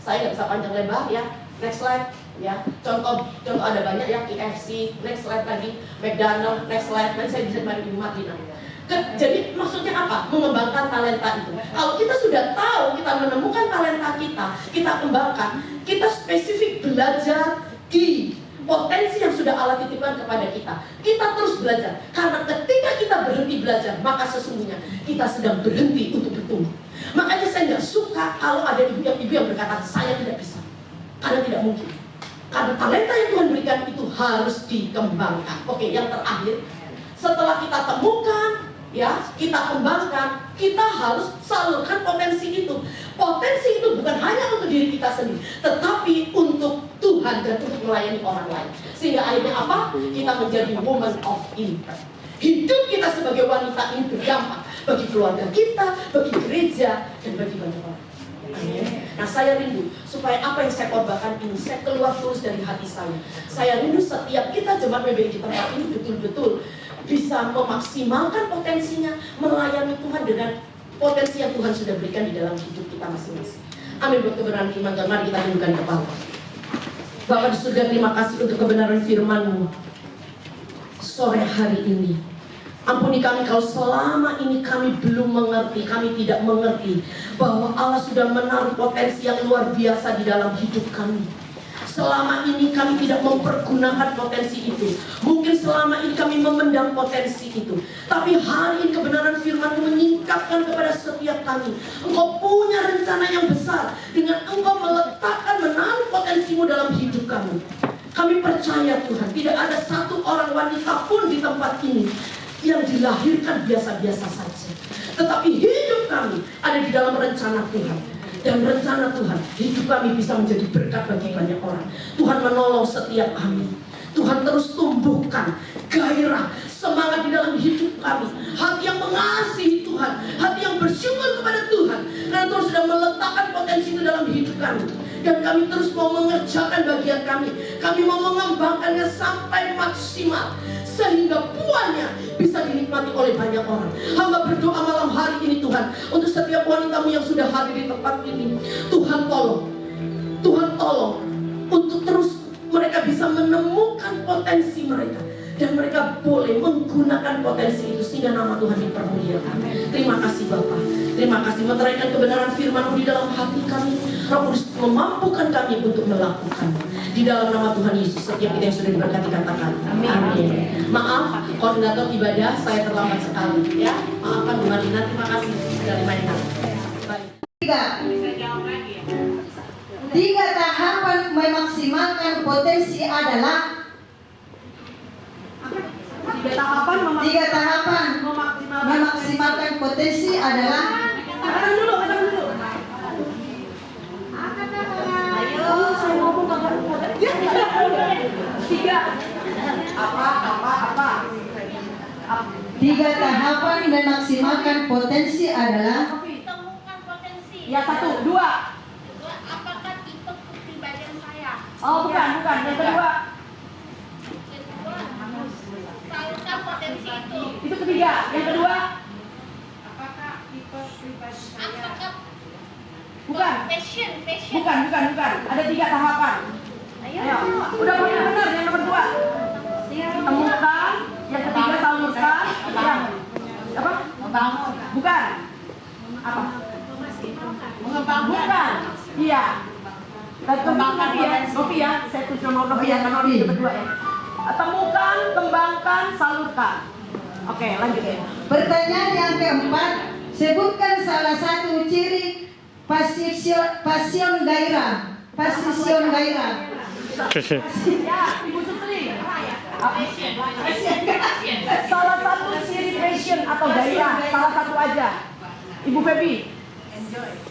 Speaker 1: saya nggak bisa panjang lebar ya. Next slide ya. Contoh ada banyak ya, KFC. Next slide lagi, McDonald. Next slide. Nanti saya bisa main Ibu Martina. Jadi maksudnya apa? Mengembangkan talenta itu. Kalau kita sudah tahu, kita menemukan talenta kita kembangkan. Kita spesifik belajar di potensi yang sudah Allah titipkan kepada kita. Kita terus belajar. Karena ketika kita berhenti belajar, maka sesungguhnya kita sedang berhenti untuk bertumbuh. Makanya saya nggak suka kalau ada ibu yang berkata, saya tidak bisa. Karena tidak mungkin. Karena talenta yang Tuhan berikan itu harus dikembangkan. Oke, yang terakhir, setelah kita temukan, ya, kita kembangkan, kita harus salurkan potensi itu. Potensi itu bukan hanya untuk diri kita sendiri, tetapi untuk Tuhan dan untuk melayani orang lain. Sehingga akhirnya apa? Kita menjadi woman of impact. Hidup kita sebagai wanita ini berdampak bagi keluarga kita, bagi gereja, dan bagi banyak orang. Nah, saya rindu supaya apa yang saya korbankan ini saya keluar terus dari hati saya. Saya rindu setiap kita jemaat PBI di tempat ini betul-betul bisa memaksimalkan potensinya, melayani Tuhan dengan potensi yang Tuhan sudah berikan di dalam hidup kita masing-masing. Amin. Buat kebenaran firman Tuhan, mari kita tundukkan kepala. Bapa di surga, terima kasih untuk kebenaran firman-Mu sore hari ini. Ampuni kami kalau selama ini kami belum mengerti, kami tidak mengerti bahwa Allah sudah menaruh potensi yang luar biasa di dalam hidup kami. Selama ini kami tidak mempergunakan potensi itu. Mungkin selama ini kami memendam potensi itu. Tapi hari ini kebenaran firman-Mu menyingkapkan kepada setiap kami. Engkau punya rencana yang besar dengan Engkau meletakkan menaruh potensi-Mu dalam hidup kami. Kami percaya Tuhan, tidak ada satu orang wanita pun di tempat ini yang dilahirkan biasa-biasa saja. Tetapi hidup kami ada di dalam rencana Tuhan. Dan rencana Tuhan, hidup kami bisa menjadi berkat bagi banyak orang. Tuhan menolong setiap kami. Tuhan terus tumbuhkan gairah, semangat di dalam hidup kami. Hati yang mengasihi Tuhan, hati yang bersyukur kepada Tuhan. Karena Tuhan sudah meletakkan potensi itu dalam hidup kami. Dan kami terus mau mengerjakan bagian kami. Kami mau mengembangkannya sampai maksimal, sehingga buahnya bisa dinikmati oleh banyak orang. Hamba berdoa malam hari ini Tuhan, untuk setiap wanita-Mu yang sudah hadir di tempat ini. Tuhan tolong, Tuhan tolong, untuk terus mereka bisa menemukan potensi mereka. Dan mereka boleh menggunakan potensi itu sehingga nama Tuhan dipermuliakan. Terima kasih Bapa. Terima kasih meteraikan kebenaran firman-Mu di dalam hati kami. Roh Kudus memampukan kami untuk melakukan. Di dalam nama Tuhan Yesus, setiap kita yang sudah diberkati katakan amin. Maaf, koordinator ibadah saya terlambat sekali ya. Maafkan Bu Marina, terima kasih sudah dimainkan. Baik.
Speaker 2: Tiga tahapan memaksimalkan potensi adalah Tiga tahapan memaksimalkan potensi adalah
Speaker 1: Katakan dulu. Ayo, saya ngomong tiga. Apa?
Speaker 2: Tiga tahapan memaksimalkan potensi adalah
Speaker 3: Temukan potensi.
Speaker 1: Ya, 1, 2.
Speaker 3: Apakah tipe kepribadian saya?
Speaker 1: Oh, bukan. Yang kedua.
Speaker 3: Salurkan potensi itu.
Speaker 1: Itu ketiga. Yang kedua.
Speaker 3: Apakah tipe pribadi saya? Apakah
Speaker 1: Bukan.
Speaker 3: passion.
Speaker 1: Bukan. Ada 3 tahapan. Ayo. Udah benar yang nomor 2. Temukan. Yang ketiga salurkan. Yang apa? Membangun. Bukan. Apa? Mengembangkan. Bukan. Iya. Kembangkan Novi ya. Saya tujuh nomor Novi ya. Karena Novi berdua ya. Temukan, kembangkan, salurkan. Oke, lanjut ya.
Speaker 2: Pertanyaan yang keempat, sebutkan salah satu ciri pasion gairah.
Speaker 1: Ya, Ibu Sutri. Salah satu ciri passion atau gairah, salah satu aja. Ibu Febi.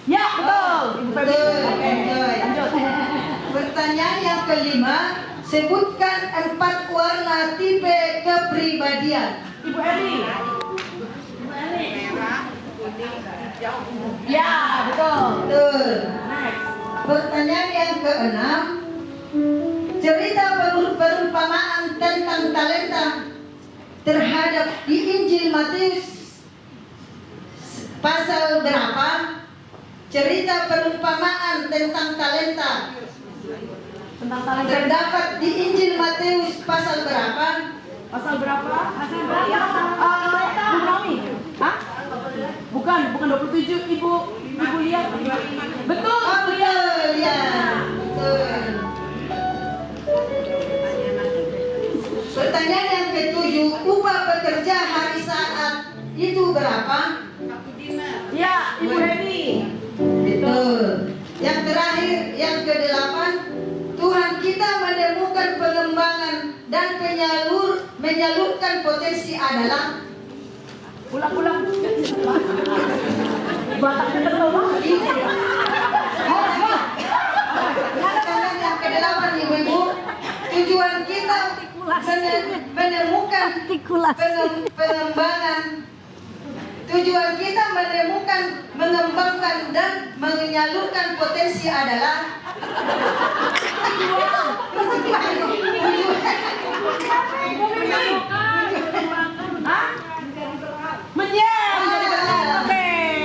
Speaker 1: Ya, betul. Ibu Febi.
Speaker 2: Enjoy.
Speaker 1: Lanjut.
Speaker 2: Pertanyaan yang kelima, sebutkan 4 warna tipe kepribadian.
Speaker 1: Ibu Eli. Ya, betul.
Speaker 2: Betul.
Speaker 1: Next.
Speaker 2: Pertanyaan yang keenam, cerita perumpamaan tentang talenta terhadap di Injil Matius pasal berapa? Cerita perumpamaan tentang talenta terdapat di Injil Matius pasal berapa?
Speaker 1: Pasal berapa? Bu Naomi. Hah? Bukan 27. Ibu lihat. Betul,
Speaker 2: Oh, betul, ya. Betul. setuju upah pekerja hari saat itu berapa?
Speaker 3: Aku dinner.
Speaker 1: Ya, Ibu Heni.
Speaker 2: Betul. Yang terakhir, yang ke-8, Tuhan kita menemukan pengembangan dan menyalurkan potensi adalah
Speaker 1: Ulang-ulang. Batak kental banget.
Speaker 2: Sekarang yang ke-8 ibu-ibu, tujuan kita menemukan pengembangan. Tujuan kita menemukan, mengembangkan dan menyalurkan potensi adalah
Speaker 1: Oke.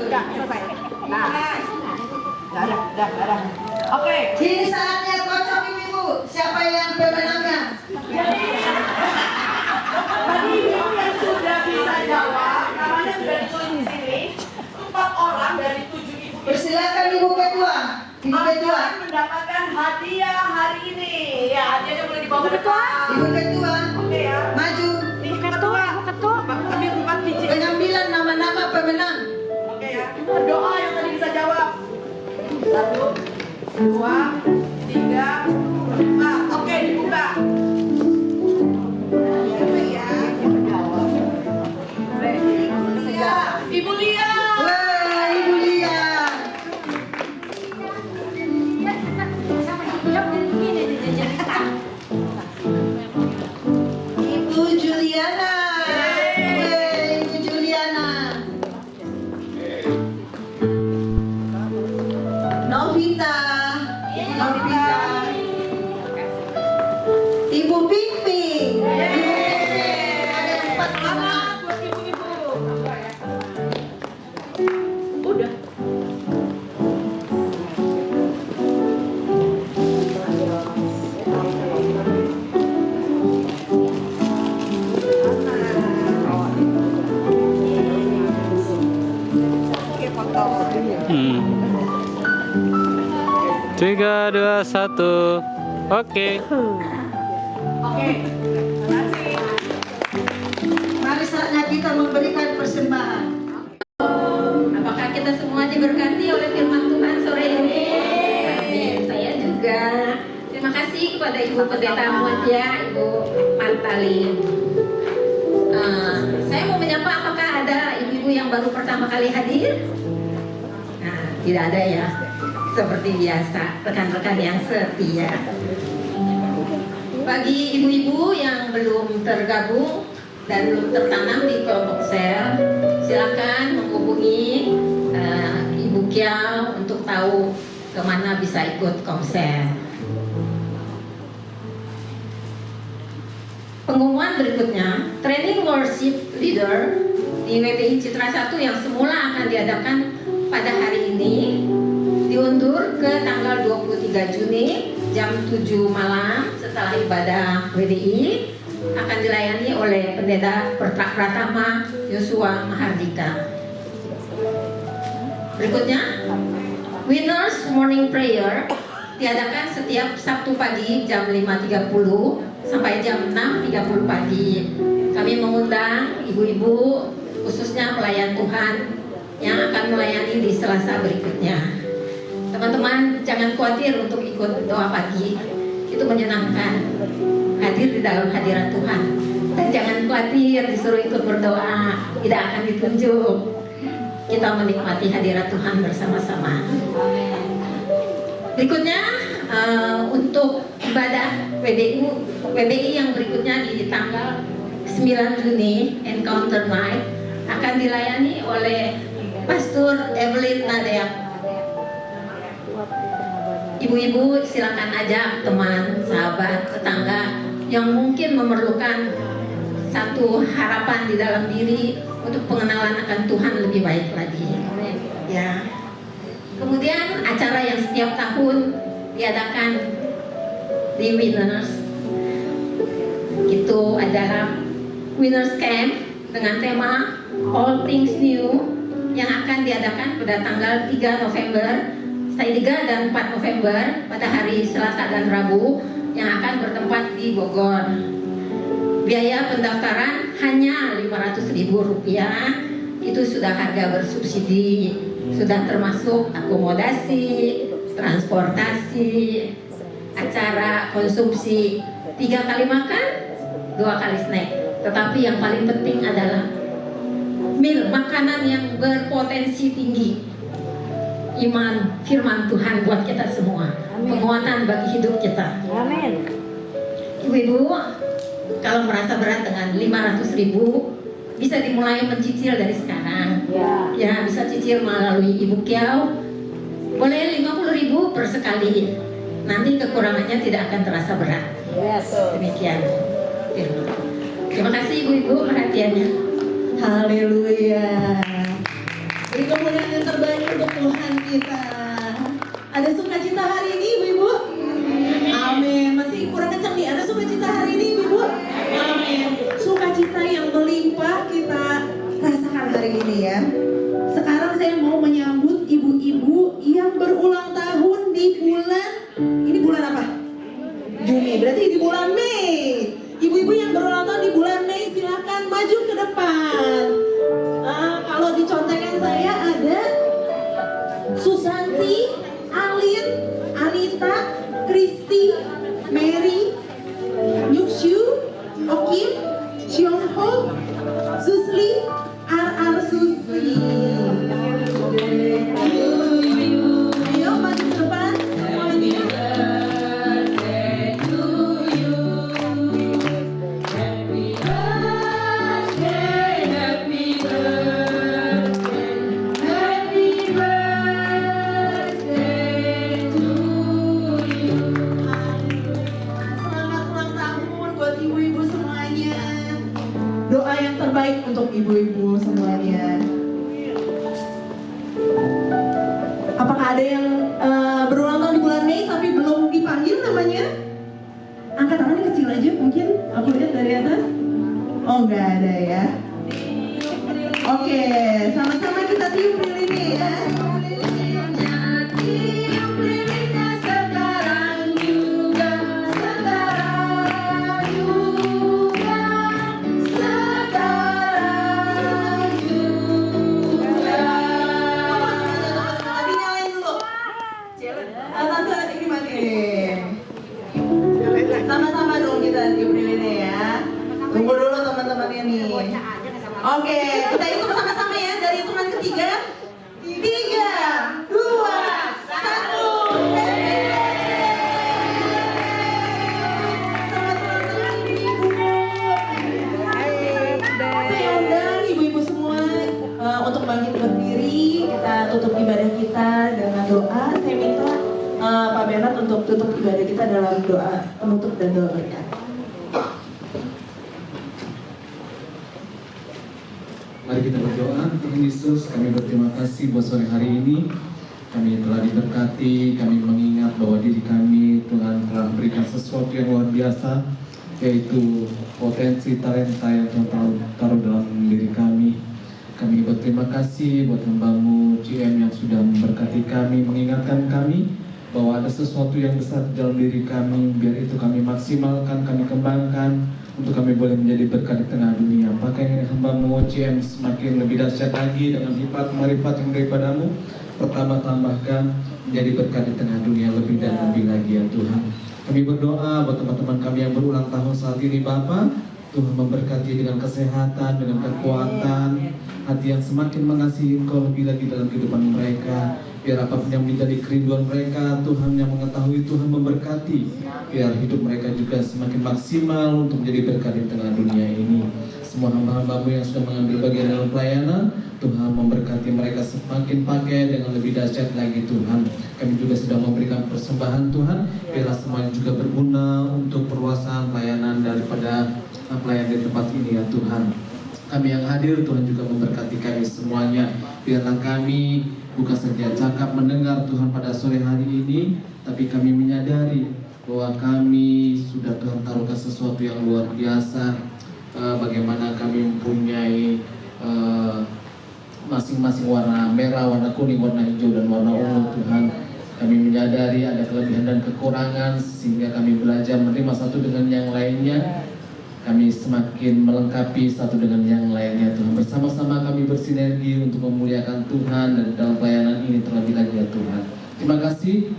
Speaker 1: Udah selesai. Nah. Udah. Oke.
Speaker 2: Kini saatnya kocok ibu-ibu. Siapa yang pemenangnya?
Speaker 1: Tadi ibu yang sudah bisa jawab, namanya sudah ditulis di sini. 4 orang dari 7 ibu
Speaker 2: Persilakan ibu ketua. Ibu ketua.
Speaker 1: akan mendapatkan hadiah hari ini. Ya, hadiahnya boleh dibawa ke depan.
Speaker 2: Ibu ketua.
Speaker 1: Oke ya.
Speaker 2: Maju.
Speaker 1: Ibu ketua. Ambil 4 biji.
Speaker 2: Pengambilan nama-nama pemenang.
Speaker 1: Oke ya. Berdoa yang tadi bisa jawab. 1, 2, 3, 4. Oke, dibuka. Ibu Lia.
Speaker 2: Wah, Ibu Lia. Ibu Juliana. Wah, Ibu Juliana. Novita. Novita. Ibu Pimping. Ada 4 pemenang.
Speaker 1: Buat ibu-ibu. Udah.
Speaker 4: Tiga, dua, satu. Oke.
Speaker 1: Oke. Terima kasih.
Speaker 2: Mari saatnya kita memberikan persembahan.
Speaker 5: Apakah kita semua diberkati oleh firman Tuhan sore ini? Amin. Saya juga. Terima kasih kepada Ibu Pendeta Muhatia, Ibu Martalin. Saya mau menyapa apakah ada ibu-ibu yang baru pertama kali hadir? Nah, tidak ada ya. Seperti biasa, rekan-rekan yang setia. Bagi ibu-ibu yang belum tergabung dan belum tertanam di kelompok sel, silakan menghubungi Ibu Kiau untuk tahu kemana bisa ikut komsel. Pengumuman berikutnya, training worship leader di WBI Citra 1 yang semula akan diadakan pada hari ini diundur ke tanggal 23 Juni jam 7 malam setelah ibadah WBI, akan dilayani oleh Pendeta Pratama Yosua Mahardika. Berikutnya, Winners Morning Prayer diadakan setiap Sabtu pagi jam 5.30 sampai jam 6.30 pagi. Kami mengundang ibu-ibu, khususnya pelayan Tuhan yang akan melayani di Selasa berikutnya. Teman-teman jangan khawatir untuk ikut doa pagi, itu menyenangkan, hadir di dalam hadirat Tuhan. Dan jangan khawatir disuruh ikut berdoa, tidak akan ditunjuk. Kita menikmati hadirat Tuhan bersama-sama. Berikutnya untuk ibadah WBI yang berikutnya di tanggal 9 Juni, Encounter Night, akan dilayani oleh Pastor Evelyn Nadea. Ibu-ibu silakan ajak teman, sahabat, tetangga yang mungkin memerlukan satu harapan di dalam diri untuk pengenalan akan Tuhan lebih baik lagi. Ya. Kemudian acara yang setiap tahun diadakan di Winners itu adalah Winners Camp dengan tema All Things New yang akan diadakan pada tanggal 3 November, 3 dan 4 November pada hari Selasa dan Rabu yang akan bertempat di Bogor. Biaya pendaftaran hanya Rp500.000. Itu sudah harga bersubsidi, sudah termasuk akomodasi, transportasi, acara konsumsi, 3 kali makan, 2 kali snack. Tetapi yang paling penting adalah meal, makanan yang berpotensi tinggi. Iman firman Tuhan buat kita semua, penguatan bagi hidup kita.
Speaker 2: Amin.
Speaker 5: Ibu-ibu, kalau merasa berat dengan 500.000, bisa dimulai mencicil dari sekarang. Ya, bisa cicil melalui Ibu Kiau. Boleh 50.000 per sekali. Nanti kekurangannya tidak akan terasa berat. Demikian. Terima kasih ibu-ibu perhatiannya.
Speaker 2: Haleluya. Beri kemuliaan yang terbaik untuk Tuhan kita. Ada sukacita hari ini ibu-ibu? Amin. Masih kurang kencang nih. Ada sukacita hari ini ibu-ibu? Amin. Sukacita yang melimpah kita rasakan hari ini ya. Sekarang saya mau menyambut ibu-ibu yang berulang tahun di bulan, ini bulan apa? Juni. Berarti di bulan Mei. Ibu-ibu yang berulang tahun di bulan Mei silakan maju ke depan. Kalau di contekan saya ada Susanti, Alin, Anita, Kristi, Mary, Yukshu, Okim, Xiongho, Susli, RR Susli. Ayo maju ke depan semuanya. Doa yang terbaik untuk ibu-ibu semuanya. Apakah ada yang berulang tahun di bulan Mei tapi belum dipanggil namanya? Angkat tangannya kecil aja mungkin. Aku lihat dari atas. Oh nggak ada ya. Oke, sama-sama kita tiup lilinnya ya. Tiup lilinnya sekarang juga, sekarang juga, sekarang juga. Dinyalain dulu. Tante ini matiin. Sama-sama dong kita tiup lilinnya ya. Tunggu dulu teman-temannya nih. Oke, kita hitung sama-sama ya dari hitungan ketiga. 3, 2, 1. Selamat ulang tahun ibu-ibu. Saya undang ibu-ibu semua untuk bangkit berdiri. Kita tutup ibadah kita dengan doa. Saya minta Pak Bernard untuk tutup ibadah kita dalam doa penutup dan doa berkat.
Speaker 6: Mari kita berdoa. Tuhan Yesus, kami berterima kasih buat sore hari ini. Kami telah diberkati, kami mengingat bahwa diri kami Tuhan telah berikan sesuatu yang luar biasa, yaitu potensi talenta yang Tuhan taruh dalam diri kami. Kami berterima kasih buat hamba-Mu GM yang sudah memberkati kami, mengingatkan kami bahwa ada sesuatu yang besar dalam diri kami. Biar itu kami maksimalkan, kami kembangkan, untuk kami boleh menjadi berkat di tengah dunia. Pakai hamba-Mu GM semakin lebih dahsyat lagi dengan hikmat marifat yang daripada-Mu. Pertama, tambahkan menjadi berkat di tengah dunia lebih dan lebih lagi ya Tuhan. Kami berdoa buat teman-teman kami yang berulang tahun saat ini Bapa. Tuhan memberkati dengan kesehatan, dengan kekuatan, hati yang semakin mengasihi Engkau lebih lagi dalam kehidupan mereka. Biar apapun yang menjadi kerinduan mereka, Tuhan yang mengetahui, Tuhan memberkati. Biar hidup mereka juga semakin maksimal untuk menjadi berkat di tengah dunia ini. Semua hamba-hamba-Mu yang sudah mengambil bagian dalam pelayanan, Tuhan memberkati mereka semakin pakai dengan lebih dahsyat lagi Tuhan. Kami juga sedang memberikan persembahan Tuhan, biarlah semuanya juga berguna untuk perluasan pelayanan daripada pelayan di tempat ini ya Tuhan. Kami yang hadir, Tuhan juga memberkati kami semuanya. Biarlah kami bukan saja cakap mendengar Tuhan pada sore hari ini, tapi kami menyadari bahwa kami sudah Tuhan taruhkan sesuatu yang luar biasa. Bagaimana kami mempunyai masing-masing warna merah, warna kuning, warna hijau, dan warna ungu Tuhan. Kami menyadari ada kelebihan dan kekurangan, sehingga kami belajar menerima satu dengan yang lainnya. kami semakin melengkapi satu dengan yang lainnya Tuhan. Bersama-sama kami bersinergi untuk memuliakan Tuhan dan dalam pelayanan ini terlebih lagi ya Tuhan. Terima kasih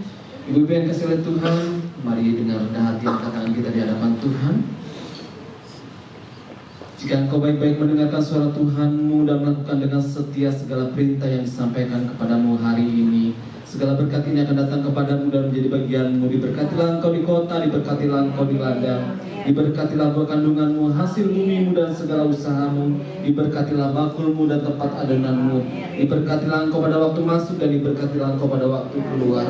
Speaker 6: Ibu-ibu yang kasih oleh Tuhan. Mari dengan rendah hati angkat tangan kita di hadapan Tuhan. Jika engkau baik-baik mendengarkan suara Tuhanmu dan melakukan dengan setia segala perintah yang disampaikan kepadamu hari ini, segala berkat ini akan datang kepadamu dan menjadi bagianmu. Diberkatilah engkau di kota, diberkatilah engkau di ladang, diberkatilah buah kandunganmu, hasil bumimu dan segala usahamu, diberkatilah bakulmu dan tempat adonanmu, diberkatilah engkau pada waktu masuk dan diberkatilah engkau pada waktu keluar.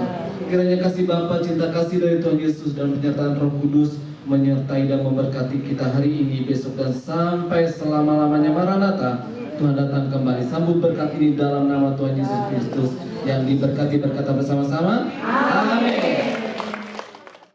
Speaker 6: Kiranya kasih Bapa, cinta kasih dari Tuhan Yesus dan penyertaan Roh Kudus menyertai dan memberkati kita hari ini, besok dan sampai selama-lamanya. Maranatha, Tuhan datang kembali. Sambut berkat ini dalam nama Tuhan Yesus Kristus yang diberkati berkata bersama-sama. Amin.